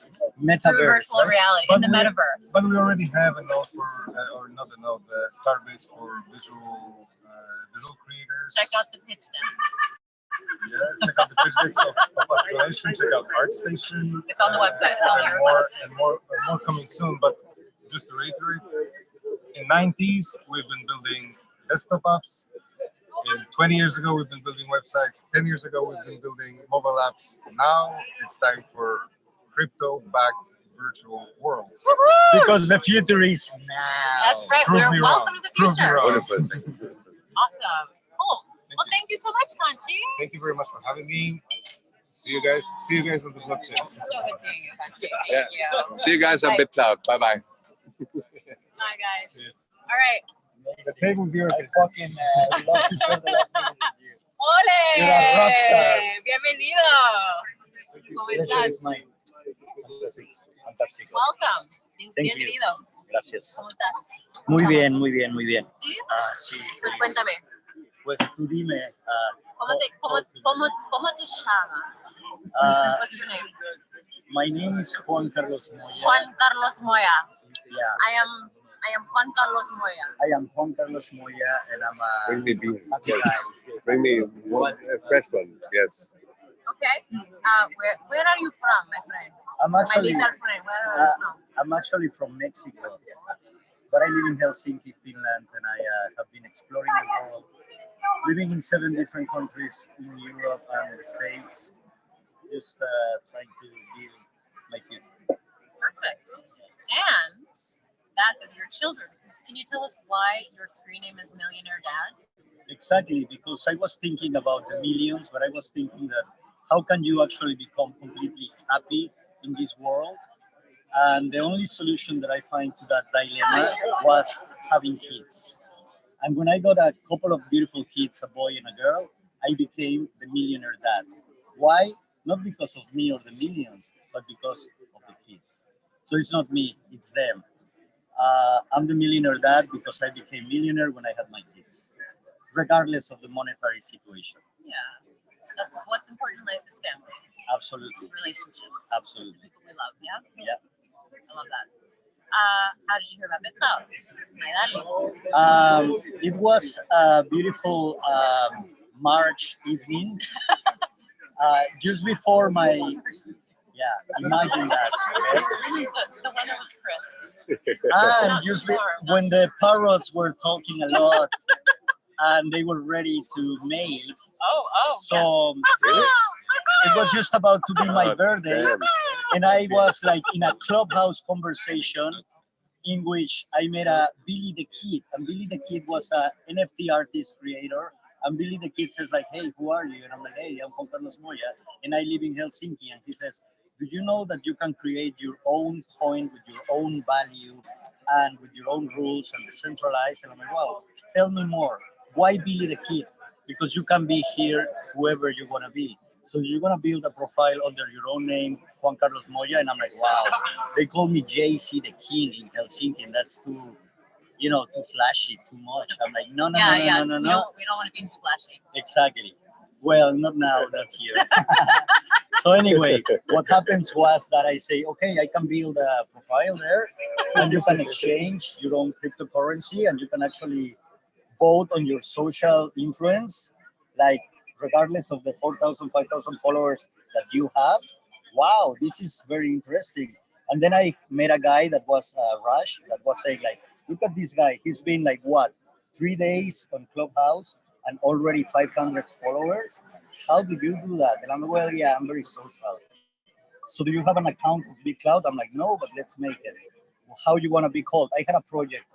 B: through
H: Metaverse.
B: virtual reality in the metaverse.
F: But we already have a node for, or not a node, Starbase for visual creators.
B: Check out the pitch deck.
F: Yeah, check out the pitch decks of Astronation. Check out ArtStation.
B: It's on the website. It's on the
F: and
B: EuroClout website.
F: and more coming soon. But just to reiterate, in '90s we've been building desktop apps. And 20 years ago, we've been building websites. 10 years ago, we've been building mobile apps. Now it's time for crypto-backed virtual worlds.
H: Because the future is now.
B: That's right.
F: Prove
B: We're
F: me
B: welcome
F: wrong.
B: to the
F: Prove me
B: future.
F: wrong.
C: Wonderful.
B: Awesome. Cool. Well, thank you so much, Kanchi.
F: Thank you very much for having me. See you guys. See you guys on the blockchain.
B: So good seeing you, Kanchi.
C: Yeah.
B: Thank you.
C: See you guys on BitClout. Bye bye.
B: Bye, guys.
F: Cheers.
B: All right.
F: The table's yours.
H: I fucking love to share the last minute with you.
B: ¡Ole!
H: You're a rock star.
B: Bienvenido. ¿Cómo
H: Pleasure
B: estás?
H: is mine. Fantástico.
B: Welcome.
H: Thank you.
B: Bienvenido.
H: Gracias.
B: ¿Cómo estás?
H: Muy bien, muy bien, muy bien.
B: ¿Sí?
H: Sí.
B: Pues
H: feliz.
B: cuéntame.
H: Pues tú dime.
B: ¿Cómo te llamas? What's your name?
H: My name is Juan Carlos Moya.
B: Juan Carlos Moya.
H: Yeah,
B: I am Juan Carlos Moya.
H: I am Juan Carlos Moya, and I'm
C: Bring me beer.
H: happy
C: Yes.
H: guy.
C: Bring me one a fresh one. Yes.
B: Okay. Where are you from, my friend?
H: I'm
B: My
H: actually
B: little friend. Where are you from?
H: I'm actually from Mexico, but I live in Helsinki, Finland, and I have been exploring the world, living in 7 different countries in Europe and the States, just trying to build my future.
B: Perfect. And that of your children. Can you tell us why your screen name is Millionaire Dad?
H: Exactly, because I was thinking about the millions, but I was thinking that how can you actually become completely happy in this world? And the only solution that I find to that dilemma was having kids. And when I got a couple of beautiful kids, a boy and a girl, I became the millionaire dad. Why? Not because of me or the millions, but because of the kids. So it's not me, it's them. I'm the millionaire dad because I became millionaire when I had my kids, regardless of the monetary situation.
B: Yeah. That's what's important in life is family,
H: Absolutely.
B: relationships.
H: Absolutely.
B: People we love, yeah?
H: Yeah.
B: I love that. How did you hear about BitClout? My daddy.
H: It was a beautiful March evening, just before my, imagine that, okay?
B: The weather was crisp.
H: And just when the parrots were talking a lot and they were ready to mate, so it was just about to be my birthday,
C: Damn.
H: and I was like in a clubhouse conversation in which I met a Billy the Kid, and Billy the Kid was a NFT artist creator. And Billy the Kid says like, "Hey, who are you?" And I'm like, "Hey, I'm Juan Carlos Moya, and I live in Helsinki." And he says, "Do you know that you can create your own coin with your own value and with your own rules and decentralized?" And I'm like, "Wow, tell me more. Why Billy the Kid? Because you can be here whoever you want to be. So you're gonna build a profile under your own name, Juan Carlos Moya." And I'm like, "Wow." They call me JC the King in Helsinki, and that's too, too flashy, too much. I'm like, no.
B: We don't want to be too flashy.
H: Exactly. Well, not now, not here. So anyway, what happens was that I say, okay, I can build a profile there, and you can exchange your own cryptocurrency, and you can actually vote on your social influence, like regardless of the 4,000, 5,000 followers that you have. Wow, this is very interesting. And then I met a guy that was Rush, that was saying like, look at this guy. He's been like what, 3 days on Clubhouse and already 500 followers. How do you do that? And I'm like, well, yeah, I'm very social. So do you have an account of BitClout? I'm like, no, but let's make it. How you want to be called? I had a project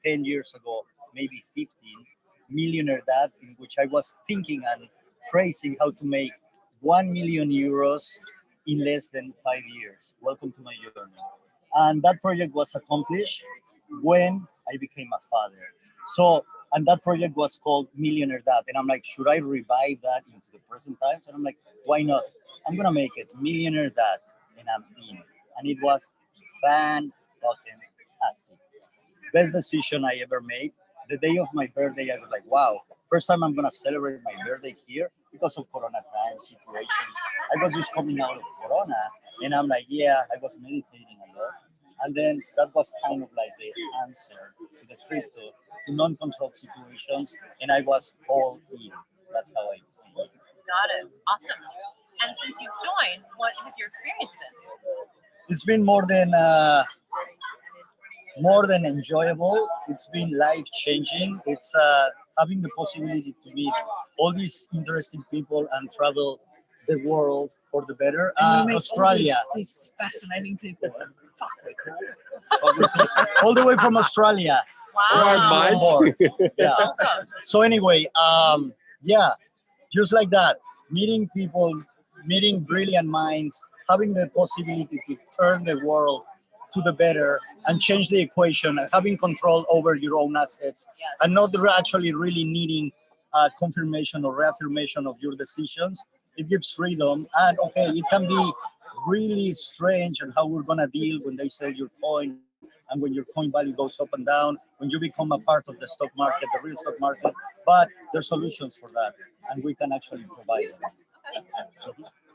H: 10 years ago, maybe 15, Millionaire Dad, in which I was thinking and tracing how to make 1 million euros in less than 5 years. Welcome to my journey. And that project was accomplished when I became a father. So, and that project was called Millionaire Dad. And I'm like, should I revive that into the present times? And I'm like, why not? I'm gonna make it Millionaire Dad, and I'm in. And it was fantastic. Best decision I ever made. The day of my birthday, I was like, wow, first time I'm gonna celebrate my birthday here because of Corona time situations. I was just coming out of Corona, and I'm like, yeah, I was meditating a lot. And then that was kind of like the answer to the crypto, to non-controlled situations, and I was all in. That's how I see it.
B: Got it. Awesome. And since you've joined, what has your experience been?
H: It's been more than more than enjoyable. It's been life-changing. It's having the possibility to meet all these interesting people and travel the world for the better.
I: And we meet
H: Australia,
I: all these fascinating people. Fuck, we're
H: all the way from Australia.
B: Wow.
H: On board. Yeah.
B: Welcome.
H: So anyway, yeah, just like that, meeting people, meeting brilliant minds, having the possibility to turn the world to the better and change the equation, and having control over your own assets,
B: Yes.
H: and not actually really needing confirmation or reaffirmation of your decisions. It gives freedom, and okay, it can be really strange on how we're gonna deal when they sell your coin and when your coin value goes up and down, when you become a part of the stock market, the real stock market. But there's solutions for that, and we can actually provide them.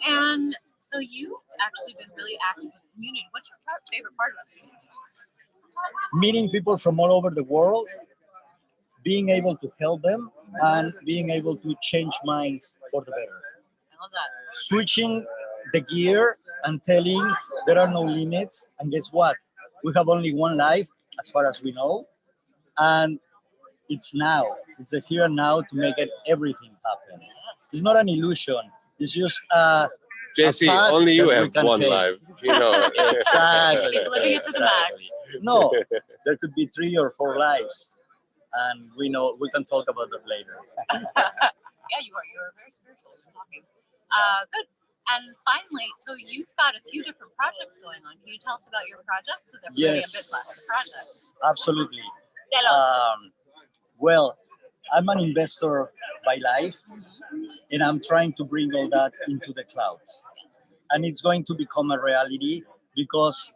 B: And so you've actually been really active in the community. What's your favorite part of it?
H: Meeting people from all over the world, being able to help them, and being able to change minds for the better.
B: I love that.
H: Switching the gear and telling there are no limits, and guess what? We have only one life, as far as we know, and it's now. It's the here and now to make everything happen. It's not an illusion. It's just
C: JC,
H: path
C: only you
H: that we
C: have
H: can
C: one
H: take.
C: life. You know.
H: Exactly.
B: He's living it to the max.
H: No, there could be 3 or 4 lives, and we know we can talk about that later.
B: Yeah, you are. You're very spiritual when talking. Good. And finally, so you've got a few different projects going on. Can you tell us about your projects? Is everybody a bit about the project?
H: Absolutely.
B: Tell us.
H: Well, I'm an investor by life, and I'm trying to bring all that into the cloud. And it's going to become a reality because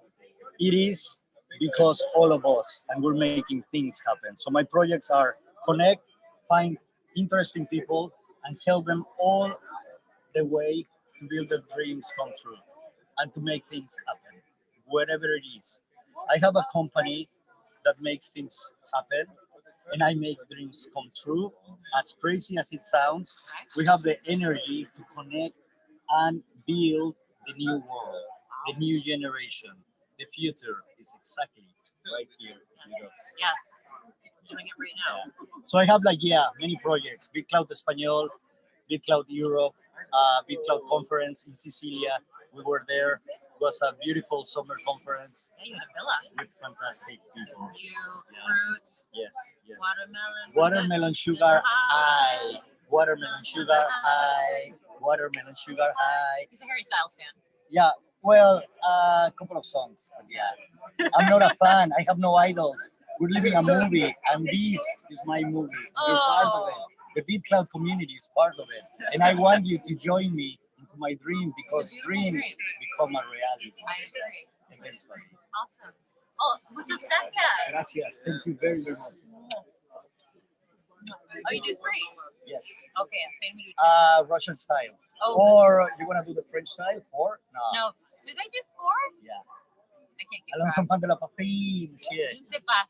H: it is because all of us, and we're making things happen. So my projects are connect, find interesting people, and help them all the way to build their dreams come true and to make things happen, wherever it is. I have a company that makes things happen, and I make dreams come true. As crazy as it sounds, we have the energy to connect and build the new world, the new generation. The future is exactly right here with us.
B: Yes. We're doing it right now.
H: So I have many projects. Big Cloud Español, Big Cloud Europe, Big Cloud Conference in Sicilia. We were there. It was a beautiful summer conference
B: Yeah, you had a villa.
H: with fantastic people.
B: You,
H: Yeah.
B: fruit,
H: Yes, yes.
B: watermelon.
H: Watermelon sugar high. Watermelon sugar high. Watermelon sugar high.
B: He's a Harry Styles fan.
H: Yeah, well, a couple of songs, but yeah. I'm not a fan. I have no idols. We're living a movie, and this is my movie. You're part of it. The Big Cloud community is part of it. And I want you to join me into my dream, because dreams become a reality.
B: I agree.
H: Eventually.
B: Awesome. Oh, muchas gracias.
H: Gracias. Thank you very, very much.
B: Oh, you do 3?
H: Yes.
B: Okay, in Spain we do 2.
H: Russian style.
B: Oh,
H: Or you want to do the French style? 4? No.
B: no. Do they do 4?
H: Yeah.
B: I can't keep
H: Allons
B: track.
H: enfants de la patrie, monsieur.
B: Je ne sais pas.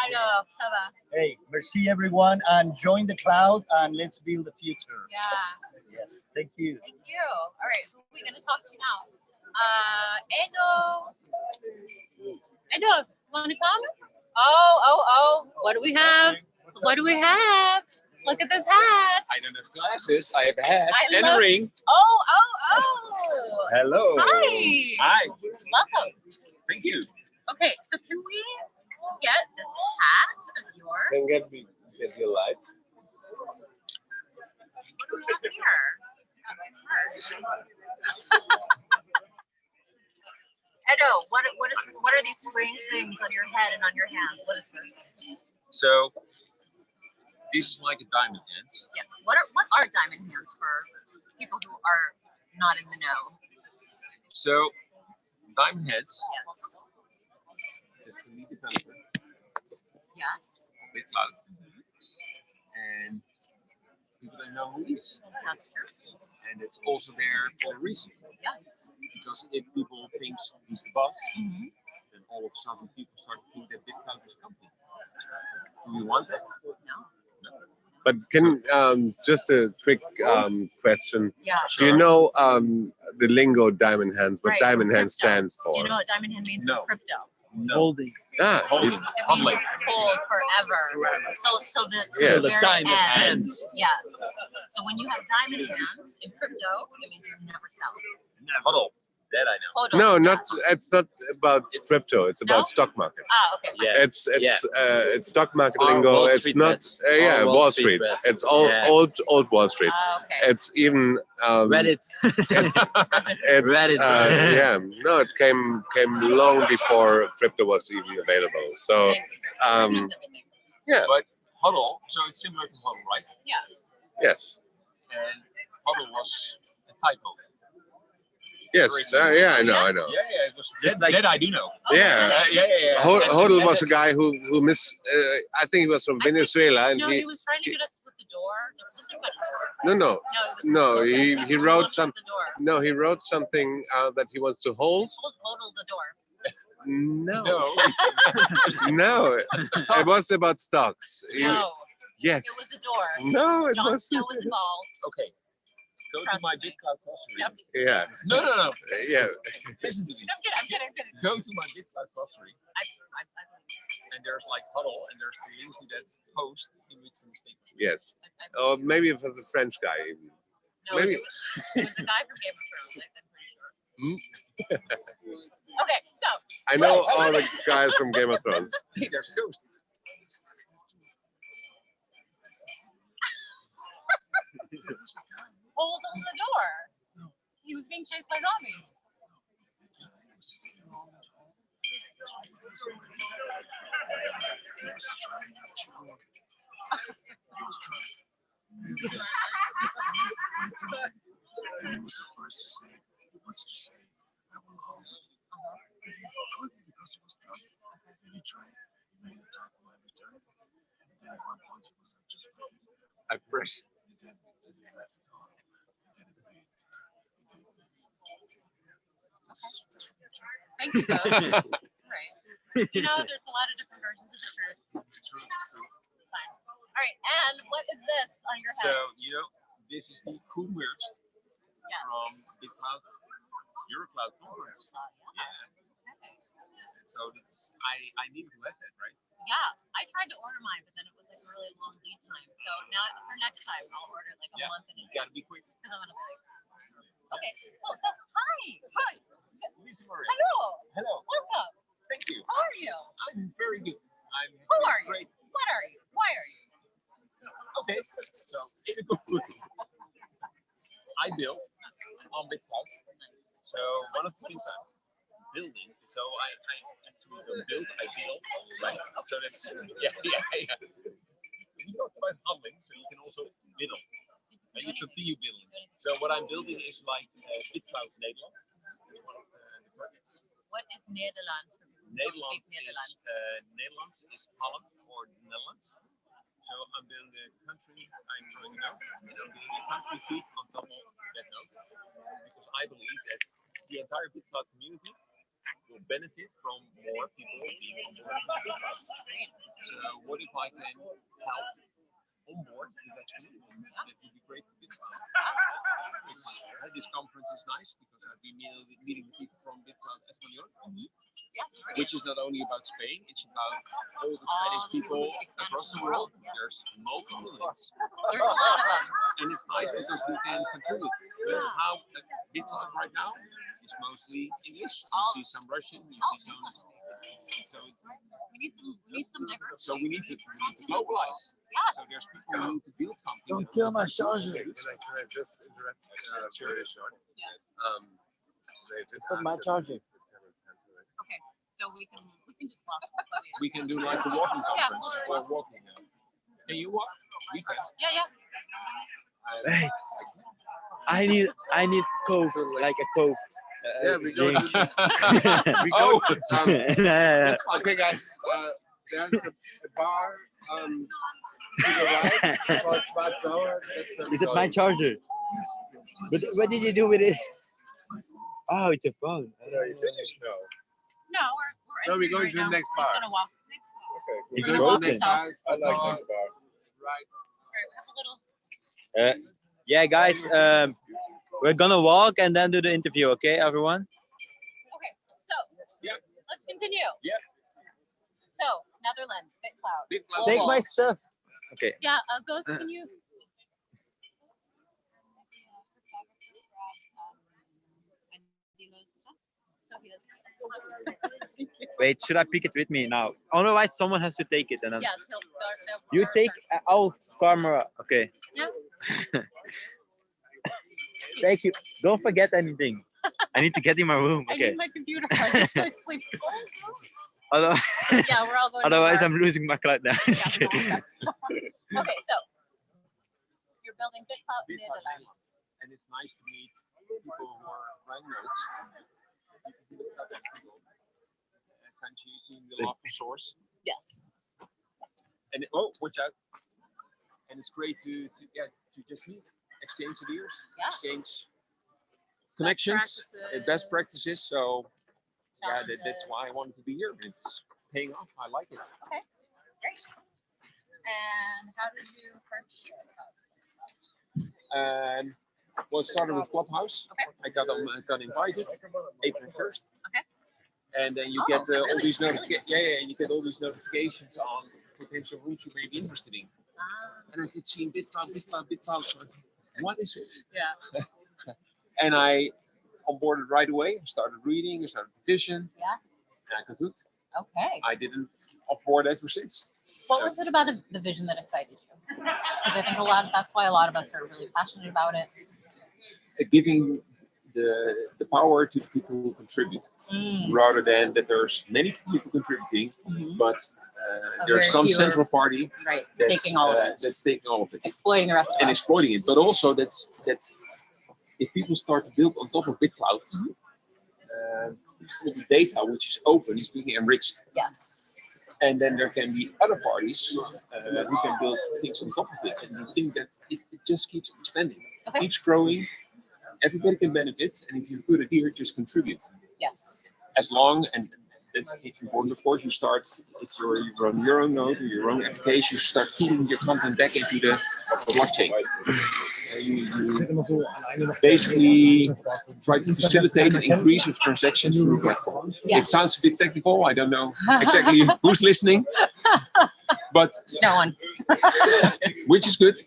B: Alors, ça va.
H: Hey, merci everyone, and join the cloud, and let's build the future.
B: Yeah.
H: Yes, thank you.
B: Thank you. All right, who are we going to talk to now? Edo. Edo, want to come? Oh. What do we have? What do we have? Look at this hat.
D: I don't have glasses. I have a hat
B: I
D: and
B: love-
D: a ring.
B: Oh.
D: Hello.
B: Hi.
D: Hi.
B: Welcome.
D: Thank you.
B: Okay, so can we get this hat of yours?
C: Can get your life.
B: What do we have here? Got some merch. Edo, what is this? What are these strange things on your head and on your hands? What is this?
D: So this is like a diamond hand.
B: Yeah. What are diamond hands for people who are not in the know?
D: So diamond hands.
B: Yes.
D: It's the lead developer,
B: Yes.
D: Big Cloud, and people don't know who he is.
B: That's true.
D: And it's also there for a reason.
B: Yes.
D: Because if people think he's the boss,
B: Mm-hmm.
D: then all of a sudden people start to think that Big Cloud is company. Do we want that?
B: No.
C: But can just a quick question.
B: Yeah.
C: Do you know the lingo diamond hands? What
B: Right,
C: diamond hand
B: crypto.
C: stands
B: Do you
C: for?
B: know what diamond hand means
D: No.
B: in crypto?
I: Holding.
C: Ah,
D: Holding.
B: It means
D: Hodling.
B: hold forever till the
C: Yes.
B: very
I: Diamond
B: end.
I: hands.
B: Yes. So when you have diamond hands in crypto, it means you never sell.
D: Hodl. That I know.
B: Hodl,
C: no,
B: yes.
C: it's not about crypto. It's about
B: No?
C: stock market.
B: Ah, okay.
D: Yeah.
C: It's stock market
D: Our
C: lingo.
D: Wall
C: It's
D: Street
C: not
D: bets.
C: yeah,
D: Our
C: Wall Street.
D: bets.
C: It's all
D: Yeah.
C: old Wall Street.
B: Ah, okay.
C: It's even
I: Reddit.
C: it's
I: Reddit.
C: yeah. No, it came long before crypto was even available. So
B: It means everything.
C: yeah,
D: But Hodl, so it's similar to Hodl, right?
C: yes,
D: And Hodl was a typo.
C: yes, yeah. I know.
D: Yeah, it was
I: Just
D: that,
I: like-
D: that I do know.
C: Yeah.
D: Yeah.
C: Hodl was a guy who I think he was from
B: I think-
C: Venezuela, and
B: No, he was trying to get us with the door. There was something about
C: no,
B: No, it was
C: No, he wrote
B: hold
C: some-
B: the door.
C: no, he wrote something that he wants to hold.
B: Hold the door.
C: No,
D: No.
C: no, it was about stocks.
B: No,
C: Yes.
B: it was the door.
C: No, it
B: Jon
C: was.
B: Snow was involved.
D: Okay. Go to
B: Trust
D: my
B: me.
D: BitClout glossary.
B: Yep.
C: Yeah,
D: No.
C: yeah.
D: Listen to me.
B: I'm kidding.
D: Go to my BitClout glossary,
B: I
D: and there's like Hodl, and there's the link to that post in which the mistake was made.
C: Yes. Or maybe it was a French guy. Even.
B: No,
C: Maybe.
B: it was the guy from Game of Thrones. I'm pretty sure.
C: Hmm?
B: Okay, so
C: I know all the guys from Game of Thrones.
D: Hey, there's Ghost.
B: hold on the door. He was being chased by zombies.
E: And he was the first to say, he wanted to say, I will hold. But he couldn't because he was drunk. And he tried, he made a typo every time. And then at one point he was like, just fuck it.
C: I press.
E: And then he left it on. And then it made, that's from the joke.
B: Thank you, Ghost. Right. You know, there's a lot of different versions of the truth.
D: True.
B: It's fine. All right, and what is this on your
D: So,
B: head?
D: this is the cool merch
B: Yeah.
D: from BitClout EuroClout conference.
B: Yeah. Okay.
D: So I needed to have that, right?
B: Yeah, I tried to order mine, but then it was like a really long lead time. So now for next time, I'll order like a month in
D: You
B: advance
D: gotta be quick.
B: because I'm gonna be like. Okay, cool. So hi.
D: Lisa Mariette.
B: Hello.
D: Hello.
B: Welcome.
D: Thank you.
B: How are you?
D: I'm very good. I'm
B: Who are you?
D: great.
B: What are you? Why are you?
D: Okay. So in a good I built on BitClout. So one of the things I'm building, so I actually don't build, I build, right? So that's yeah. We talked about hodling, so you can also build. And you continue building. So what I'm building is like BitClout Nederland. It's one of the projects.
B: What is Nederlands for people who don't speak Netherlands?
D: Netherlands is Holland or the Netherlands. So I'm building a country, I'm drawing a note, and I'm building a country feed on top of that note. Because I believe that the entire BitClout community will benefit from more people being on board with BitClout. So what if I can help onboard the Dutch community? That would be great for BitClout. This conference is nice because I've been meeting with people from BitClout Espanol.
B: Yes,
D: Which is not only about Spain, it's about all the Spanish people
B: who speak Spanish
D: across
B: in
D: the world.
B: yes.
D: There's multiple links.
B: There's a lot of them.
D: And it's nice because we can contribute. How BitClout right now is mostly English. You see some Russian, you see some. So
B: We need some diversity.
D: so we need to globalize.
B: Yes.
D: So there's people who need to build something.
I: Don't
D: that
I: kill my
D: we can
I: charger.
D: use.
C: Can I just interrupt very short?
B: Yes.
C: They just
I: Put my
C: asked us
I: charger.
C: if it's ever time to it.
B: Okay, so we can just walk.
D: We can do like a walking conference or walking. Can you walk? We can.
B: Yeah.
I: Hey, I need Coke, like a Coke.
C: Yeah, we go.
I: drink.
C: We go.
I: Yeah.
C: Okay, guys. There's a bar to the right called Schwarzauer. That's where we
I: Is it
C: go.
I: my charger? But what did you do with it? Oh, it's a phone.
C: No, you finished? No.
B: No, we're
C: No, we're
B: entering
C: going
B: right
C: to the
B: now.
C: next
B: We're just
C: bar.
B: gonna walk.
C: Okay.
I: It's
B: We're gonna walk
I: open.
B: this out.
C: I like next bar. Right.
B: We have a little.
I: Yeah, guys. We're gonna walk and then do the interview. Okay, everyone.
B: Okay, so let's continue.
D: Yeah.
B: So, Netherlands, BitClout.
D: BitClout.
I: Take
B: Global.
I: my stuff. Okay.
B: Yeah, Ghost, can you?
I: Wait, should I pick it with me now? Otherwise, someone has to take it. And then
B: Yeah,
I: you take. Oh, camera. Okay.
B: Yeah.
I: Thank you. Don't forget anything. I need to get in my room.
B: I
I: Okay.
B: need my computer. I just started sleeping.
I: Otherwise,
B: Yeah, we're all going. to
I: otherwise
B: the
I: I'm losing my cloud now.
B: bar. Okay, so you're building BitClout in
D: BitClout,
B: Netherlands.
D: and it's nice to meet people who are writing notes. People who look up at people, kind of using the law for source.
B: Yes.
D: And oh, watch out! And it's great to just meet, exchange ideas,
B: Yeah.
D: exchange connections, and best practices. So yeah, that's why I wanted to be here. It's paying off. I like it.
B: Okay, great. And how did you first hear about it?
D: Well, it started with Clubhouse.
B: Okay.
D: I got invited April 1st.
B: Okay.
D: And then you
B: Oh,
D: get all
B: really?
D: these notifications. Yeah, you get all these notifications on potential routes you may be interested in. And I kept seeing BitClout. So what is it?
B: Yeah.
D: And I onboarded right away. I started reading. I started the vision.
B: Yeah.
D: And I got hooked.
B: Okay.
D: I didn't offboard ever since.
B: What was it about the vision that excited you? Because I think that's why a lot of us are really passionate about it.
D: Giving the power to the people who contribute, rather than that there's many people contributing, but there's some
B: fewer,
D: central party that's
B: taking all of it,
D: that's taking all of it,
B: exploiting the rest of
D: and
B: us.
D: exploiting it. But also that if people start to build on top of BitClout, the data which is open is being enriched.
B: Yes.
D: And then there can be other parties who can build things on top of it. And you think that it just keeps expanding, keeps growing. Everybody can benefit, and if you're good at it, just contribute.
B: Yes.
D: As long, and that's important, of course, you start, if you run your own node or your own application, you start feeding your content back into the blockchain. You basically try to facilitate and increase your transactions through the platform.
B: Yeah.
D: It sounds a bit technical. I don't know exactly who's listening, but
B: no one.
D: which is good,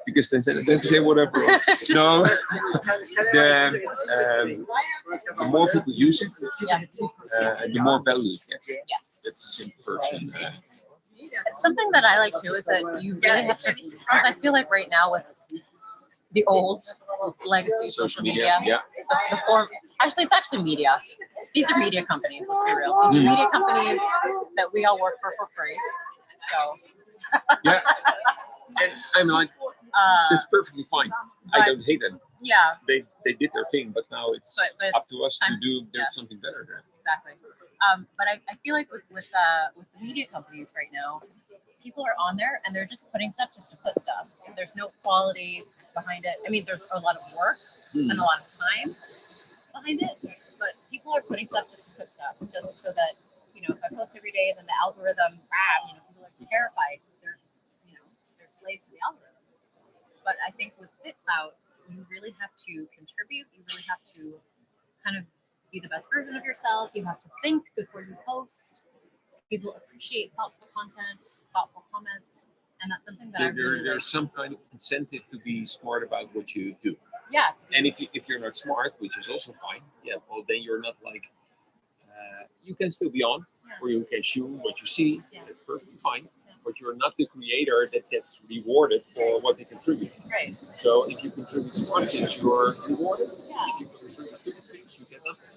D: because then they can say whatever. No, the more people use it, the more value it gets.
B: Yes.
D: That's a simple version.
B: Something that I like too is that you really have to, because I feel like right now with the old legacy social media, the form, actually it's actually media. These are media companies, let's be real. These are media companies that we all work for free. So.
D: Yeah, and I'm like, it's perfectly fine. I don't hate them.
B: Yeah.
D: They did their thing, but now it's up to us to build something better there.
B: Exactly. But I feel like with the media companies right now, people are on there and they're just putting stuff just to put stuff. There's no quality behind it. I mean, there's a lot of work and a lot of time behind it, but people are putting stuff just to put stuff, just so that, you know, if I post every day, then the algorithm, people are terrified. They're slaves to the algorithm. But I think with BitClout, you really have to contribute. You really have to kind of be the best version of yourself. You have to think before you post. People appreciate thoughtful content, thoughtful comments, and that's something that
D: There's some kind of incentive to be smart about what you do.
B: Yeah.
D: And if you're not smart, which is also fine, well then you're not like, you can still be on, or you can shoot what you see. That's perfectly fine. But you're not the creator that gets rewarded for what they contribute.
B: Right.
D: So if you contribute smart things, you're rewarded. If you contribute stupid things, you get nothing.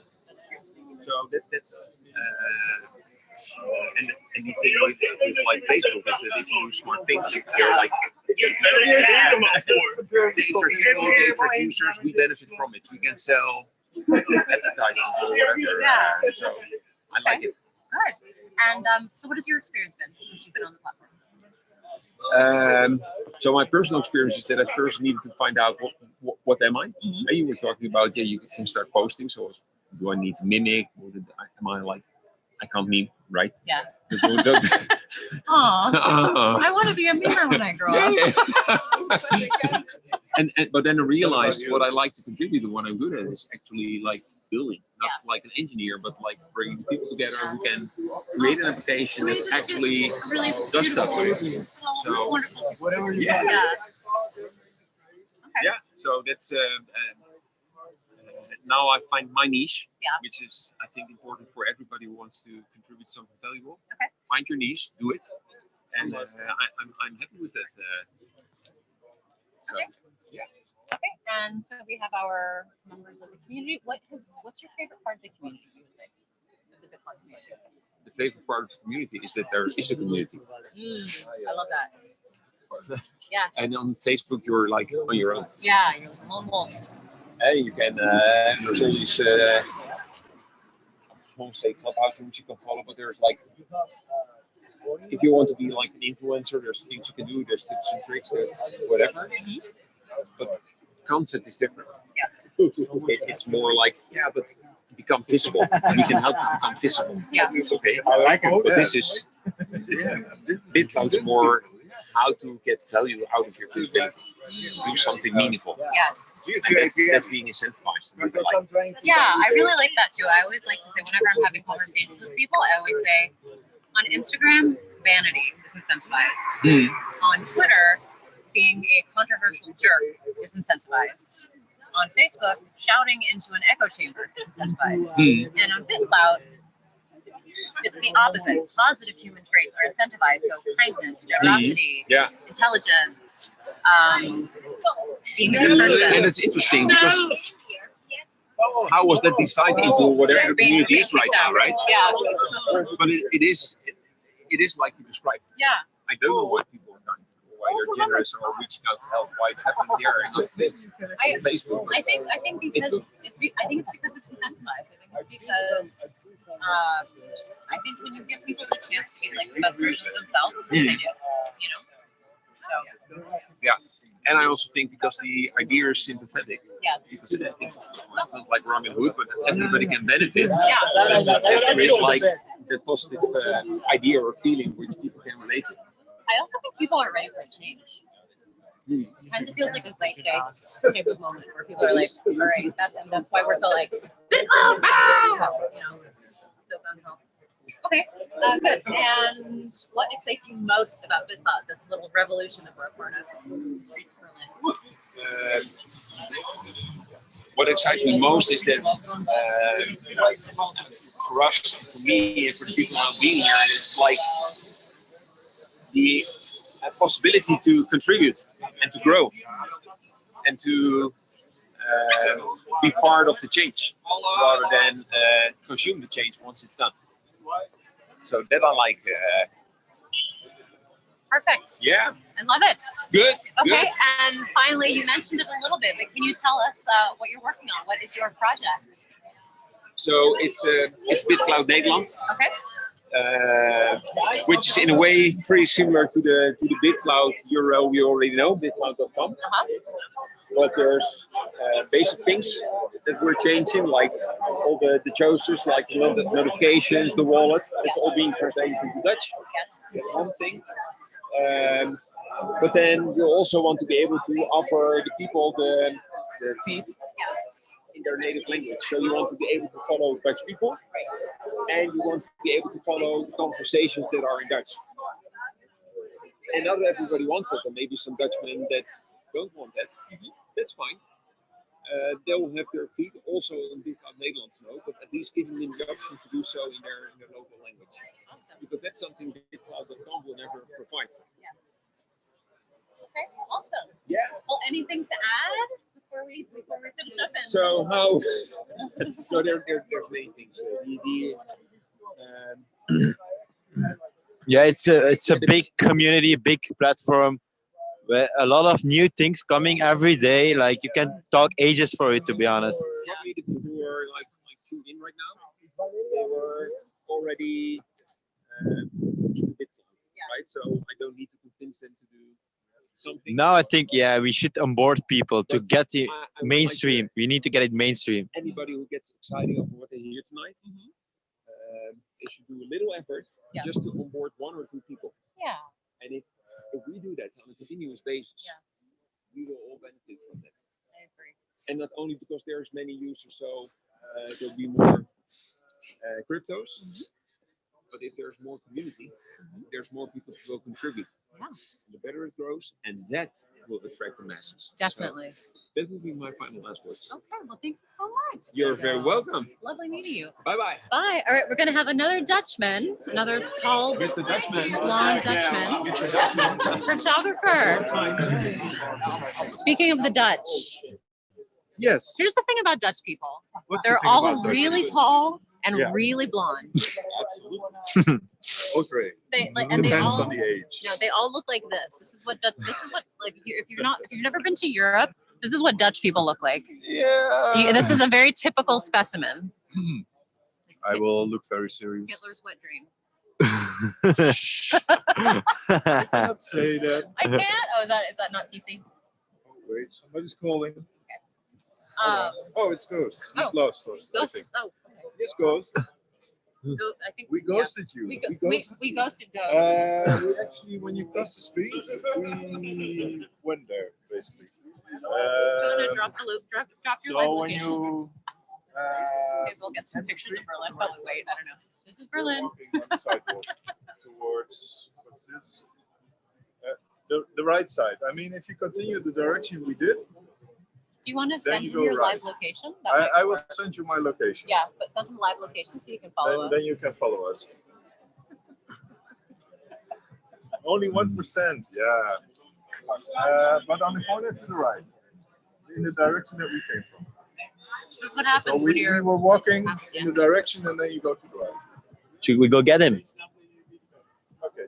D: So that's and the thing with like Facebook is that if you do smart things, they're like the producers, we benefit from it. We can sell advertisements or whatever. So I like it.
B: Good. And so what has your experience been since you've been on the platform?
D: So my personal experience is that I first needed to find out what am I? And you were talking about, you can start posting. So do I need to mimic? Or am I like I can't meme, right?
B: Yeah.
D: Don't- don't-
B: Oh, I want to be a memer when I grow up.
D: But then I realized what I like to contribute and what I'm good at is actually like building, not like an engineer, but like bringing people together who can create an application that actually
B: Really
D: does stuff.
B: beautiful.
D: So
B: Wonderful.
F: Whatever you
D: yeah,
B: Yeah.
D: yeah. So that's now I find my niche, which is I think important for everybody who wants to contribute something valuable.
B: Okay.
D: Find your niche, do it, and I'm happy with that. So
B: Okay. Okay, and so we have our members of the community. What's your favorite part of the community? You would say, of the Bitcoin community?
D: the favorite part of the community is that there is a community.
B: I love that. Yeah.
D: And on Facebook, you're like on your own.
B: Yeah, you're the lone wolf.
D: And you can, there's all these, I won't say clubhouse rooms you can follow, but there's like, if you want to be like an influencer, there's things you can do, there's tips and tricks, there's whatever. But concept is different.
B: Yeah.
D: It's more like, but become visible. We can help you become visible.
B: Yeah.
D: Okay.
H: I like it.
D: But this is, BitClout's more how to get value out of your visibility. Do something meaningful.
B: Yes.
D: And that's being incentivized.
B: Yeah, I really like that too. I always like to say whenever I'm having conversations with people, I always say on Instagram, vanity is incentivized. On Twitter, being a controversial jerk is incentivized. On Facebook, shouting into an echo chamber is incentivized. And on BitClout, it's the opposite. Positive human traits are incentivized. So kindness, generosity, intelligence, being a good person.
D: And it's interesting because how was that decided into whatever the community is right now, right?
B: Yeah.
D: But it is like you described.
B: Yeah.
D: I don't know what people are trying to do, why they're generous or reaching out to help, why it's happening there and not Facebook.
B: I think because it's because it's incentivized. I think it's because I think when you give people the chance to be like the best version of themselves, they do, you know. So
D: yeah, and I also think because the idea is sympathetic.
B: Yes.
D: Because it's not like Robin Hood, but everybody can benefit.
B: Yeah.
D: There is like that positive idea or feeling which people can relate to.
B: I also think people are ready for change. It kind of feels like a zeitgeist type of moment where people are like, all right, that's why we're so like, BitClout, you know, so gung-ho. Okay, good. And what excites you most about BitClout, this little revolution that we're a part of? Streets of Berlin.
D: What excites me most is that for us, for me, and for the people now being here, it's like the possibility to contribute and to grow and to be part of the change rather than consume the change once it's done. So that I like.
B: Perfect.
D: Yeah.
B: I love it.
D: Good.
B: Okay,
D: Good.
B: and finally, you mentioned it a little bit, but can you tell us what you're working on? What is your project?
D: So it's BitClout Nederland.
B: Okay.
D: Which is in a way pretty similar to the BitClout URL we already know, bitclout.com. But there's basic things that we're changing, like all the choices, like the notifications, the wallet. It's all being translated into Dutch. That's one thing. But then you also want to be able to offer the people the feed in their native language. So you want to be able to follow Dutch people, and you want to be able to follow conversations that are in Dutch. And not everybody wants it, and maybe some Dutchmen that don't want that. That's fine. They will have their feed also in BitClout Nederlands now, but at least giving them the option to do so in their local language. Because that's something bitclout.com will never provide.
B: Okay, awesome.
D: Yeah.
B: Well, anything to add before we finish up?
D: So how? No, there's many things.
I: Yeah, it's a big community, big platform, where a lot of new things coming every day. Like you can talk ages for it, to be honest.
D: Probably the people who are like tuned in right now, they were already into BitClout, right? So I don't need to convince them to do something.
I: Now I think we should onboard people to get the mainstream. We need to get it mainstream.
D: Anybody who gets excited over what they hear tonight, they should do a little effort
B: Yes.
D: just to onboard 1 or 2 people.
B: Yeah.
D: And if we do that on a continuous basis,
B: Yes.
D: we will all benefit from that.
B: I agree.
D: And not only because there's many users, so there'll be more cryptos, but if there's more community, there's more people who will contribute.
B: Yeah.
D: The better it grows, and that will attract the masses.
B: Definitely.
D: So that will be my final last words.
B: Okay. Well, thank you so much.
D: You're very welcome.
B: Lovely meeting you.
D: Bye-bye.
B: Bye. All right. We're gonna have another Dutchman, another tall,
D: Mr. Dutchman.
B: blonde Dutchman,
D: Mr. Dutchman.
B: photographer. Speaking of the Dutch,
F: Yes.
B: here's the thing about Dutch people.
F: What's the
B: They're
F: thing
B: all
F: about Dutch
B: really
F: people?
B: tall and
F: Yeah.
B: really blonde.
F: Absolutely. Okay.
B: And they
F: Depends
B: all,
F: on the age.
B: no, they all look like this. This is what like if you've never been to Europe, this is what Dutch people look like.
F: Yeah.
B: This is a very typical specimen.
F: I will look very serious.
B: Hitler's wet dream.
F: I cannot say that.
B: I can't. Oh, is that not PC?
F: Oh, wait, somebody's calling.
B: Um,
F: Oh, it's Ghost. He's
B: oh.
F: lost us, I think.
B: Ghosts. Oh,
F: Yes, Ghost.
B: I think
F: We
B: yeah.
F: ghosted you.
B: We ghosted Ghost.
F: We actually, when you crossed the street, we went there, basically.
B: Drop the loop. Drop your
F: So
B: live
F: when
B: location.
F: you...
B: Maybe we'll get some pictures of Berlin. Probably wait. I don't know. This is Berlin.
F: walking on the sidewalk towards, what's this? The right side. I mean, if you continue the direction we did,
B: Do you want to
F: Then
B: send
F: you
B: him
F: go
B: your
F: right.
B: live location? That might
F: I will
B: work.
F: send you my location.
B: Yeah, but send him live location so you can follow us.
F: Then you can follow us. Only 1%, yeah. But on the corner to the right, in the direction that we came from.
B: This is what
F: So
B: happens when
F: we
B: you're.
F: were walking in the direction and then you go to the right.
I: Should we go get him?
F: Okay.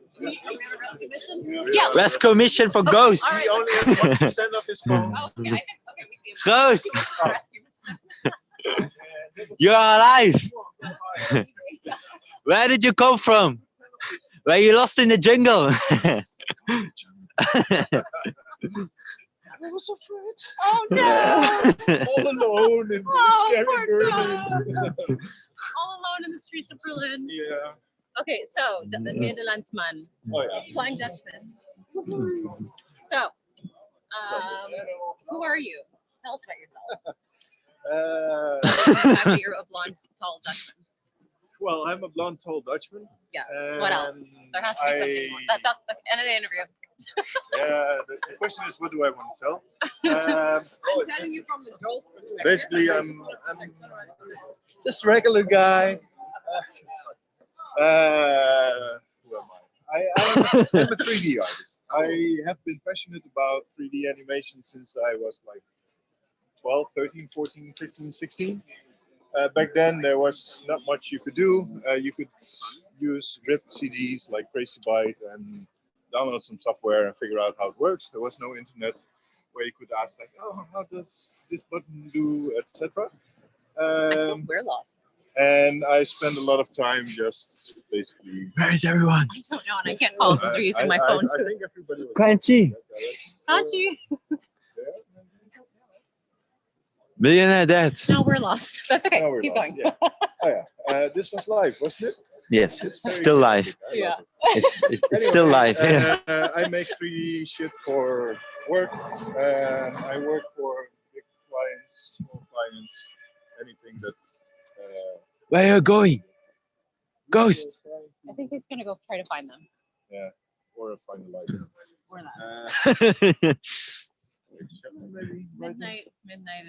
B: Yeah.
I: Rescue mission for Ghost.
B: All right.
F: He only has 1% of his phone.
B: Oh, okay. I think. Okay. we see him.
I: Ghost,
F: Oh.
I: you're alive. Where did you come from? Were you lost in the jungle?
F: I was afraid.
B: Oh no!
F: All alone in
B: Oh,
F: scary
B: poor
F: Berlin.
B: All alone in the streets of Berlin.
F: Yeah.
B: Okay, so the Nederlandsman,
F: Oh yeah.
B: Flying Dutchman. So, who are you? Tell us about yourself. After you're a blonde, tall Dutchman.
F: Well, I'm a blonde, tall Dutchman.
B: Yes. What else? There has to be something more. That's the end of the interview.
F: Yeah. The question is, what do I want to tell?
B: I'm telling you from the girl's perspective.
F: Basically, I'm just regular guy. Who am I? I'm a 3D artist. I have been passionate about 3D animation since I was like 12, 13, 14, 15, 16. Back then, there was not much you could do. You could use ripped CDs like Crazy Byte and download some software and figure out how it works. There was no internet where you could ask like, oh, how does this button do, etc.
B: I think we're lost.
F: And I spend a lot of time just basically.
I: Where is everyone?
B: I don't know, and I can't call because they're using my phone
F: I
B: too.
F: think everybody was.
I: Crunchy.
B: Hachi.
I: Millionaire dad.
B: No, we're lost. That's okay.
F: Now we're
B: Keep
F: lost,
B: going.
F: yeah. Oh yeah, this was live, wasn't it?
I: Yes,
F: It's
I: it's
F: very
I: still live.
F: dramatic. I love
B: Yeah.
F: it.
I: It's still live.
F: Anyway, I make 3D shit for work. I work for big clients, small clients, anything that.
I: Where are you going? Ghost.
B: I think he's gonna go try to find them.
F: Yeah, or find a light.
B: Or that.
F: Maybe.
B: Midnight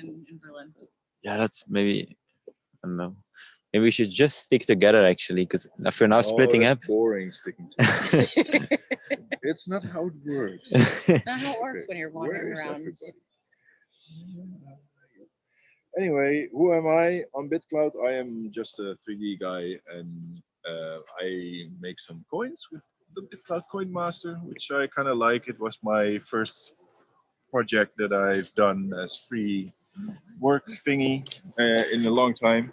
B: in Berlin.
I: Yeah, that's maybe, I don't know. Maybe we should just stick together actually, because if we're now splitting up.
F: Boring sticking together. It's not how it works.
B: That's not how it works when you're
F: Where
B: wandering
F: is
B: around.
F: everybody? Anyway, who am I? On BitClout, I am just a 3D guy, and I make some coins with the BitClout Coin Master, which I kind of like. It was my first project that I've done as free work thingy in a long time.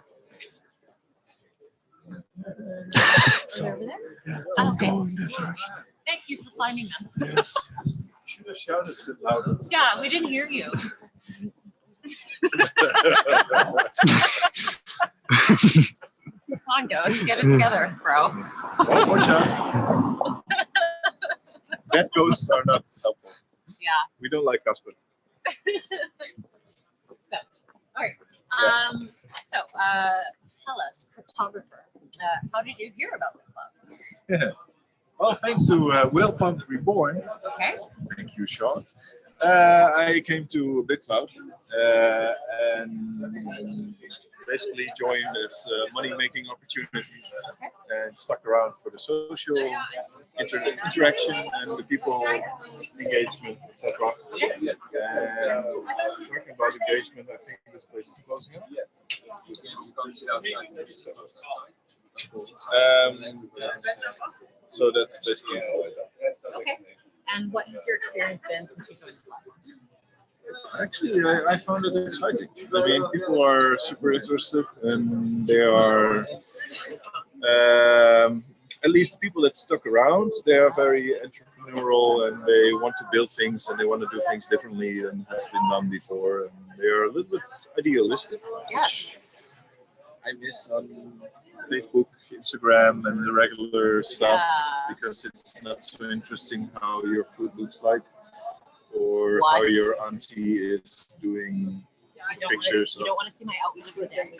F: So,
B: Over there?
F: yeah,
B: Oh, okay.
F: go in that direction.
B: Thank you for finding them.
F: Yes. Should have shouted a bit louder.
B: Yeah, we didn't hear you. on, Ghost, get it together, bro.
J: Oh, watch out. Dead ghosts are not helpful.
B: Yeah.
J: We don't like Casper.
B: So, all right. So, tell us, photographer, how did you hear about the club?
J: Well, thanks to Whale Pump Reborn.
B: Okay.
J: Thank you, Sean. I came to EuroClout and basically joined this money-making opportunity and stuck around for the social interaction and the people engagement, etc. Talking about engagement, I think this place is closing up. So that's basically all I done.
B: Okay. And what has your experience been since you joined the club?
J: Actually, I found it exciting. I mean, people are super interested, and they are, at least the people that stuck around, they are very entrepreneurial, and they want to build things, and they want to do things differently than has been done before. And they are a little bit idealistic, which I miss on Facebook, Instagram, and the regular stuff, because it's not so interesting how your food looks like. Or how your auntie is doing pictures.
B: You don't want to see my outfit of the day.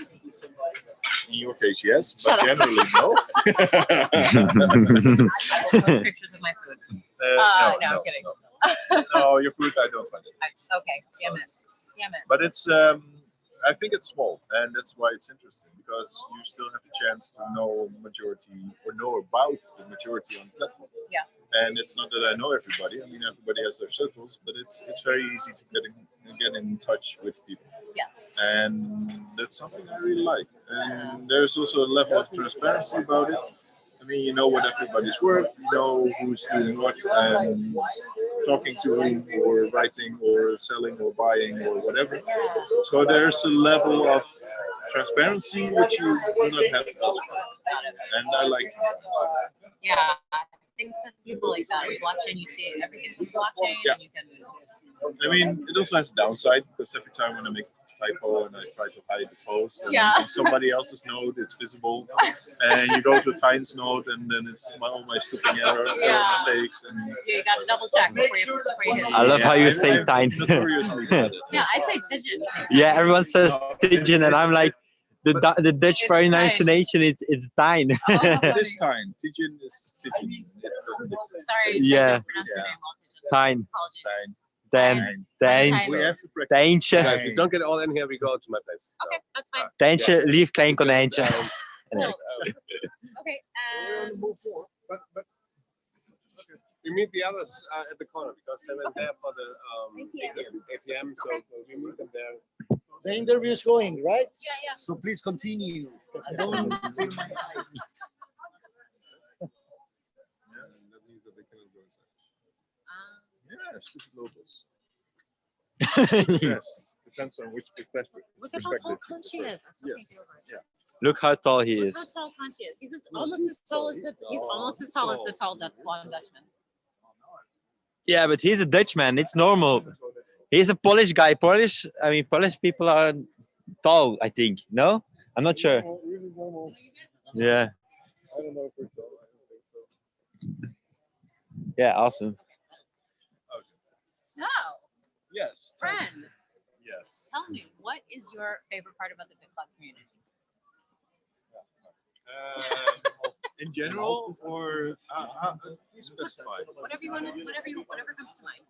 J: In your case, yes, but generally no.
B: I post pictures of my food. No, I'm kidding.
J: No, your food I don't like.
B: Okay, damn it.
J: But it's, I think it's small, and that's why it's interesting, because you still have the chance to know majority or know about the majority on the platform.
B: Yeah.
J: And it's not that I know everybody. I mean, everybody has their circles, but it's very easy to get in touch with people.
B: Yes.
J: And that's something I really like. And there's also a level of transparency about it. I mean, you know what everybody's worth, you know who's doing what, and talking to whom, or writing, or selling, or buying, or whatever. So there's a level of transparency which you do not have elsewhere. And I like it.
B: Yeah. I think that people like that. With blockchain, you see everything from blockchain, and you can.
J: I mean, it also has a downside, because every time when I make a typo and I try to hide the post, and on somebody else's node, it's visible, and you go to Tyne's node, and then it's all my stupid error mistakes. And
B: you got to double check before you hit it.
I: I love how you say Tyne.
B: Yeah, I say Tidgeon.
I: Yeah, everyone says Tidgeon, and I'm like, the Dutch pronunciation, it's Tyne.
J: It is Tyne. Tidgeon is Tidgeon.
B: Sorry,
I: yeah.
B: I don't pronounce your name well, Tidgeon.
I: Tyne.
B: Apologies.
I: Tijn.
J: We have to practice.
I: Tijntje.
C: Yeah, if we don't get all in here, we go to my place.
B: Okay, that's fine.
I: Tijntje, lief klein konijntje.
B: Okay,
J: But
C: We meet the others at the corner, because they went there for the ATM, so we meet them there.
H: The interview is going, right?
B: yeah.
H: So please continue. Don't fill my time.
C: That means that they cannot go inside.
J: yeah, stupid locals. Yes, depends on which perspective.
B: Look at how tall Conchi is. I still can't get over it.
J: Yeah.
I: Look how tall he
B: Look
I: is.
B: how tall Conchi is. He's almost as tall as the tall blonde Dutchman.
I: Yeah, but he's a Dutchman. It's normal. He's a Polish guy. Polish people are tall, I think. No? I'm not sure.
J: Really normal.
I: Yeah.
J: I don't know if we're tall. I don't think so.
I: Yeah, awesome.
B: So,
J: Yes.
B: friend,
J: Yes.
B: tell me, what is your favorite part about the BitClout community?
J: In general, or please specify.
B: Whatever you want, whatever comes to mind.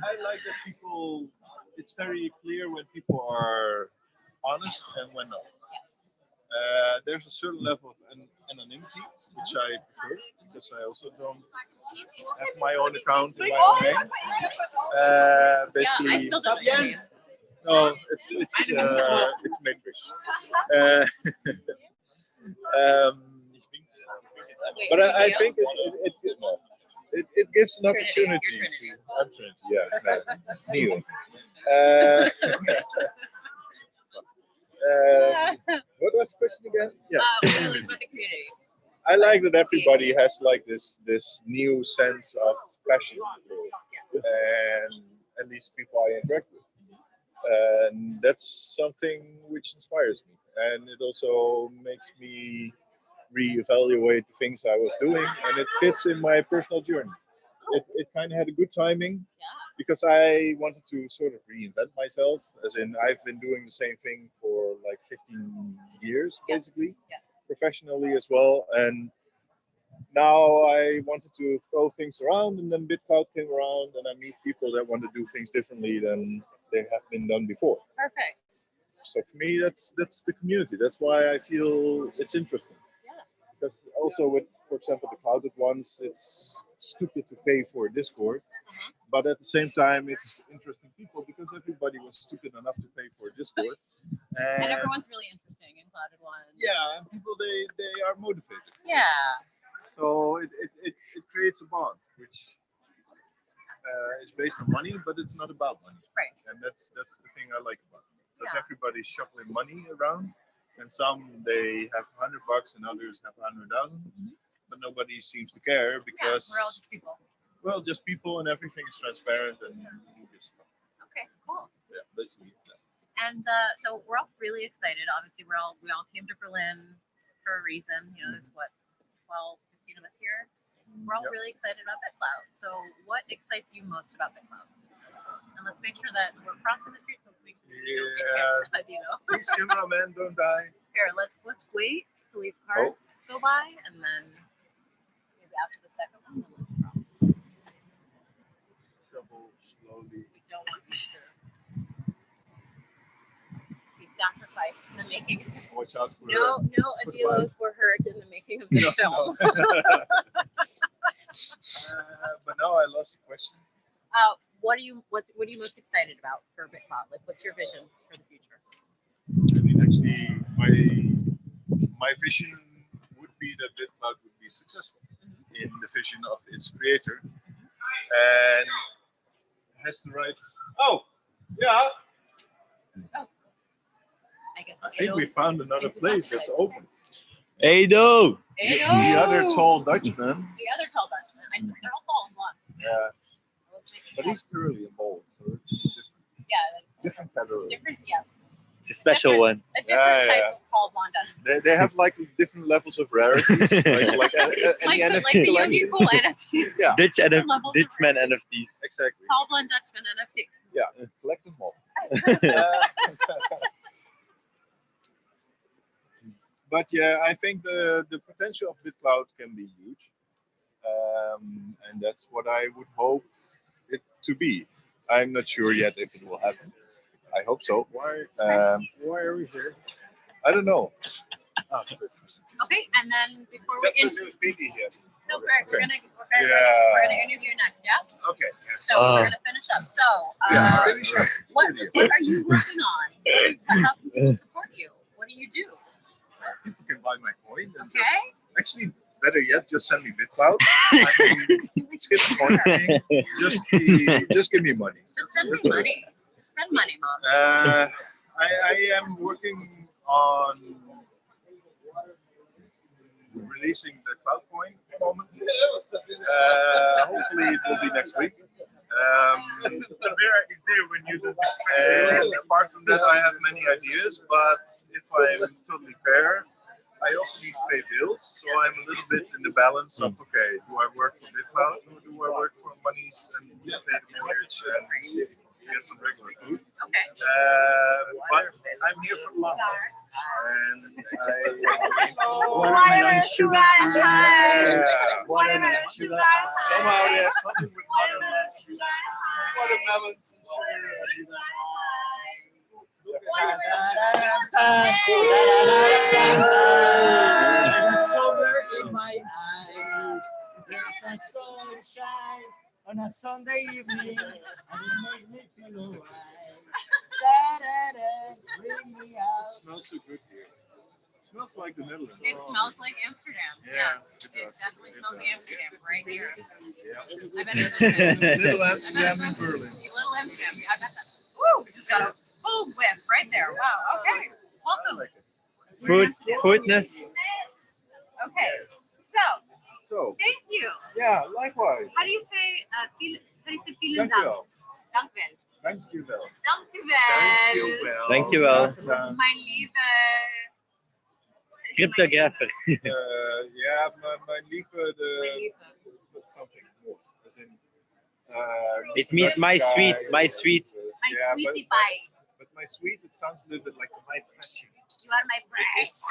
J: I like that people. It's very clear when people are honest and when not.
B: Yes.
J: There's a certain level of anonymity, which I prefer, because I also don't have my own account in my own name. Basically,
B: Yeah, I still don't know you.
J: no, it's Matrix. But I think it gives an opportunity to. I'm Trinity, yeah, Neil. What was the question again? Yeah.
B: What do you like about the community?
J: I like that everybody has like this new sense of passion, and at least people I interact with. And that's something which inspires me, and it also makes me reevaluate the things I was doing, and it fits in my personal journey. It kind of had a good timing because I wanted to sort of reinvent myself, as in I've been doing the same thing for like 15 years, basically, professionally as well. And now I wanted to throw things around, and then BitClout came around, and I meet people that want to do things differently than they have been done before.
B: Perfect.
J: So for me, that's the community. That's why I feel it's interesting. Because also with, for example, the clouded ones, it's stupid to pay for Discord, but at the same time, it's interesting people because everybody was stupid enough to pay for Discord,
B: And everyone's really interesting in Clouded One.
J: yeah, and people they are motivated.
B: Yeah.
J: So it creates a bond, which is based on money, but it's not about money.
B: Right.
J: And that's the thing I like about it. Because everybody's shuffling money around, and some they have $100 and others have 100,000, but nobody seems to care because
B: we're all just people.
J: we're all just people, and everything is transparent, and you just
B: Okay, cool.
J: yeah, basically.
B: And so we're all really excited. Obviously, we all came to Berlin for a reason. You know, there's what 12, 15 of us here. We're all really excited about BitClout. So what excites you most about BitClout? And let's make sure that we're crossing the street. So let's make sure that we don't get camera, you know.
J: Please, cameraman, don't die.
B: Here, let's wait till these cars go by, and then maybe after the second one, then let's cross.
J: Double slowly.
B: We don't want you to be sacrificed in the making.
J: Watch out for
B: No Adilos were hurt in the making of this film.
J: But now I lost the question.
B: What are you most excited about for BitClout? Like, what's your vision for the future?
J: I mean, actually, my vision would be that BitClout would be successful in the vision of its creator, and has the right. Oh, yeah. I think we found another place that's open.
I: Edo!
J: The other tall Dutchman.
B: The other tall Dutchman. They're all tall and blonde.
J: Yeah. But he's curly and bald, so it's different.
B: Yeah.
J: Different category.
B: Different, yes.
I: It's a special one.
B: A different type of tall blonde Dutchman.
J: They have like different levels of rarities, like any NFT
B: like the
J: collection.
B: Yogi Cool NFTs.
J: Yeah.
I: Ditchman NFT.
J: Exactly.
B: Tall blonde Dutchman NFT.
J: Yeah, collect them all. But yeah, I think the potential of BitClout can be huge, and that's what I would hope it to be. I'm not sure yet if it will happen. I hope so. Why are we here? I don't know.
B: Okay, and then before we
J: speaking here.
B: no, we're gonna interview next, yeah?
J: Okay.
B: So we're gonna finish up. So what are you working on? How can people support you? What do you do?
J: People can buy my coin. And
B: Okay.
J: Actually, better yet, just send me BitClout. I mean, skip the coin thing. Just give me money.
B: Just send me money. Just send money, Mom.
J: I am working on releasing the Cloud coin at the moment. Hopefully, it will be next week. And apart from that, I have many ideas, but if I'm totally fair, I also need to pay bills, so I'm a little bit in the balance of, okay, do I work for BitClout or do I work for Monies and pay the mortgage and get some regular food?
B: Okay.
J: But I'm here for the long run. And
A: Watermelon sugar high.
J: Watermelon sugar. Somehow they have something with watermelons and sugar.
H: Somewhere in my eyes, there's a sunshine on a Sunday evening, and it makes me feel alright. Bring me out.
J: It smells so good here. It smells like the Netherlands.
B: It smells like Amsterdam.
J: Yeah,
B: Yes,
J: it
B: it
J: does.
B: definitely smells like Amsterdam right here.
J: Yeah.
B: I bet it's
J: Little Amsterdam in Berlin.
B: Little Amsterdam. I bet that. Woo! We just got a full whip right there. Wow. Okay. Welcome.
I: Foodness.
B: Okay.
J: So,
B: Thank you.
J: yeah, likewise.
B: How do you say vielen
J: Dank
B: Dank?
J: u wel.
B: Dankjewel.
J: Thank you wel.
B: Dank u
J: Thank you
B: wel.
J: wel.
I: Dankjewel.
J: Graag gedaan.
B: Mijn lieve.
I: Cryptographer.
J: Ja, mijn lieve,
B: Mijn lieve.
J: something more. As in,
I: It means my sweet, my sweet.
B: My
J: Yeah,
B: sweetie pie.
J: But my sweet, it sounds a little bit like my precious.
B: You are my precious.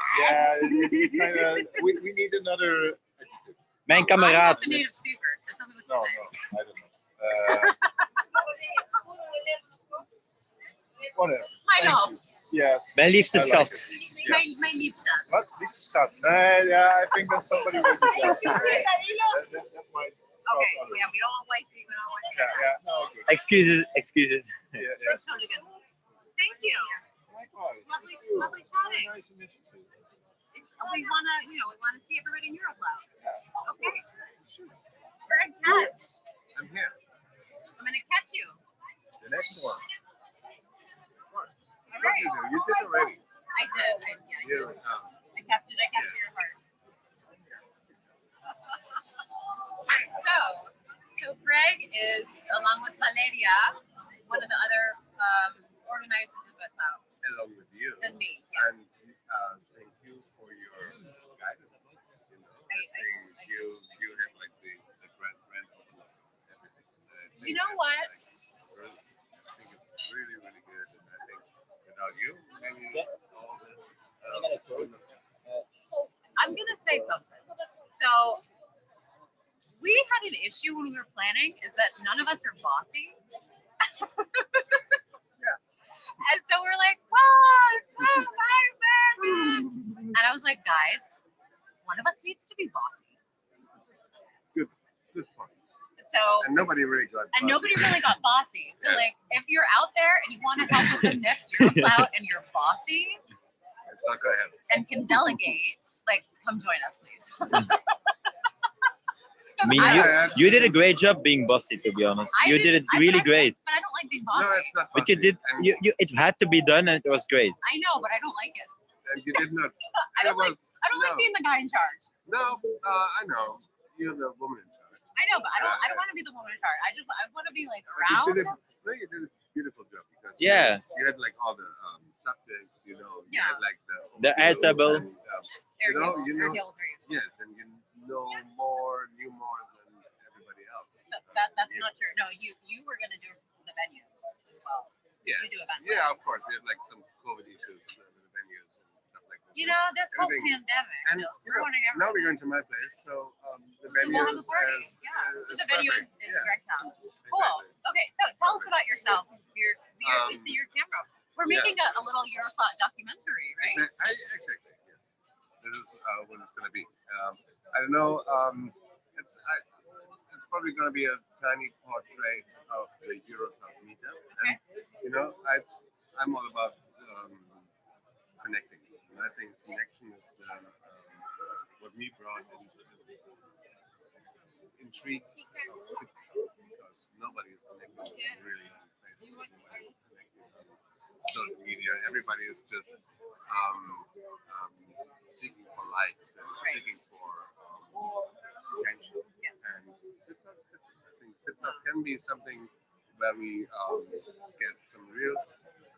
J: Kind of. We need another adjective.
I: Mijn
B: I'm not
I: kameraad.
B: the native speaker, so tell me what
J: No,
B: to say.
J: I don't know. Whatever.
B: My
J: Thank
B: love.
J: you. Yes.
I: Mijn liefste
J: I like
I: schat.
J: it. Yeah.
B: My liefste.
J: What? This is start. Yeah, I think that somebody will do that. That might.
B: Okay, yeah, we don't want white people. We don't want white people.
J: Yeah. No, good.
I: Excuses, excuses.
J: Yeah.
B: Entschuldigen. Thank you.
J: Likewise.
B: Lovely,
J: Thank you.
B: lovely chatting.
J: Very nice initiative.
B: We wanna see everybody in EuroClout. Okay. Greg, catch.
J: I'm here.
B: I'm gonna catch you.
J: The next one. What?
B: All right.
J: You did already.
B: I did.
J: You,
B: I captured your heart. So Greg is, along with Valeria, one of the other organizers of EuroClout.
J: along with you.
B: And me, yeah.
J: And thank you for your guidance. You know, I think you have like the grand of everything.
B: You know what?
J: I think it's really, really good. And I think without you, maybe all the
B: I'm gonna say something. So we had an issue when we were planning, is that none of us are bossy. And so we're like, whoa, it's so nice, man. And I was like, guys, one of us needs to be bossy.
J: good point.
B: So
J: And nobody really got
B: bossy. So like, if you're out there and you want to help with the next EuroClout and you're bossy
J: It's not gonna happen.
B: and can delegate, like, come join us, please.
I: I mean, you did a great job being bossy, to be honest. You did it really great.
B: But I don't like being bossy.
J: No, it's not.
I: But you
J: bossy.
I: did,
J: And,
I: it had to be done and it was great.
B: I know, but I don't like it.
J: and you did not.
B: I don't like
J: No.
B: being the guy in charge.
J: No, I know. You're the woman in charge.
B: I know, but I don't want to be the woman in charge. I want to be like
J: But
B: around.
J: you did a beautiful job because
I: Yeah.
J: you had like all the subjects, you know. You
B: Yeah.
J: had like
I: The air table.
J: and,
B: Air
J: you know,
B: tables,
J: you
B: air
J: know-
B: tables are useful.
J: yes, and you knew more than everybody else.
B: That's not true. No, you were gonna do the venues as well.
J: Yes.
B: You do events.
J: Yeah, of course. We had like some COVID issues with the venues and stuff like that.
B: You know, this whole
J: Everything.
B: pandemic
J: And
B: is
J: you know,
B: ruining
J: now we're
B: everything.
J: going to my place, so the
B: So
J: venue
B: we'll have a party. So the venue is Greg Town. Cool. Okay, so tell us about yourself. We see your camera. We're making a little EuroClout documentary, right?
J: Exactly. Yes. This is what it's going to be. I don't know. It's probably going to be a tiny portrait of the EuroClout meetup.
B: Okay.
J: And, you know, I'm all about connecting. And I think connection is what we brought in intrigue because nobody is connected really on Facebook. Nobody is connected on social media. Everybody is just seeking for likes and seeking for attention.
B: Yes.
J: And I think TikTok can be something where we get some real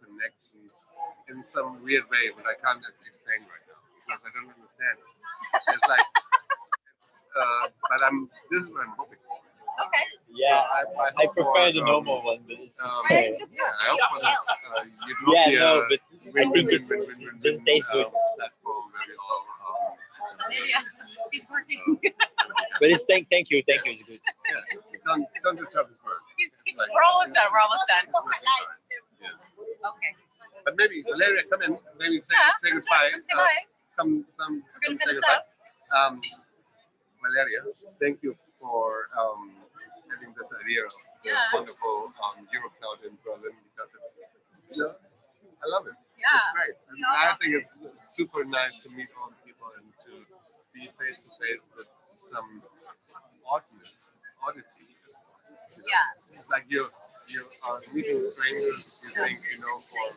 J: connections in some weird way, but I can't explain right now because I don't understand it. It's like, but this is what I'm hoping for.
B: Okay.
I: Yeah,
J: So
I: I prefer the normal one, but it's okay.
J: Yeah, I hope for this utopia.
I: Yeah, no, but I think it's it tastes good.
J: Platform where we all
B: Lydia, he's working.
I: But it's thank you, it's good.
J: yeah, don't disturb his work.
B: We're almost done.
J: Yes.
B: Okay.
J: But maybe Valeria, come in. Maybe say
B: Come
J: goodbye.
B: say bye.
J: Come
B: We're gonna
J: say
B: finish
J: goodbye.
B: up.
J: Valeria, thank you for having this idea of the wonderful EuroClout in Berlin because it's, I love it.
B: Yeah.
J: It's great. And I think it's super nice to meet all the people and to be face to face with some oddity.
B: Yes.
J: It's like you are meeting strangers you think you know for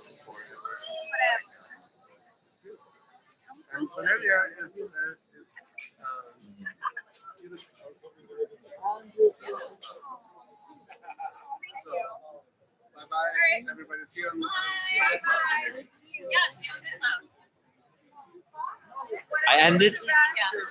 J: and Valeria is so bye bye.
F: everybody. See you on
B: Yeah, see you on Midloud.
I: I ended.
B: Yeah.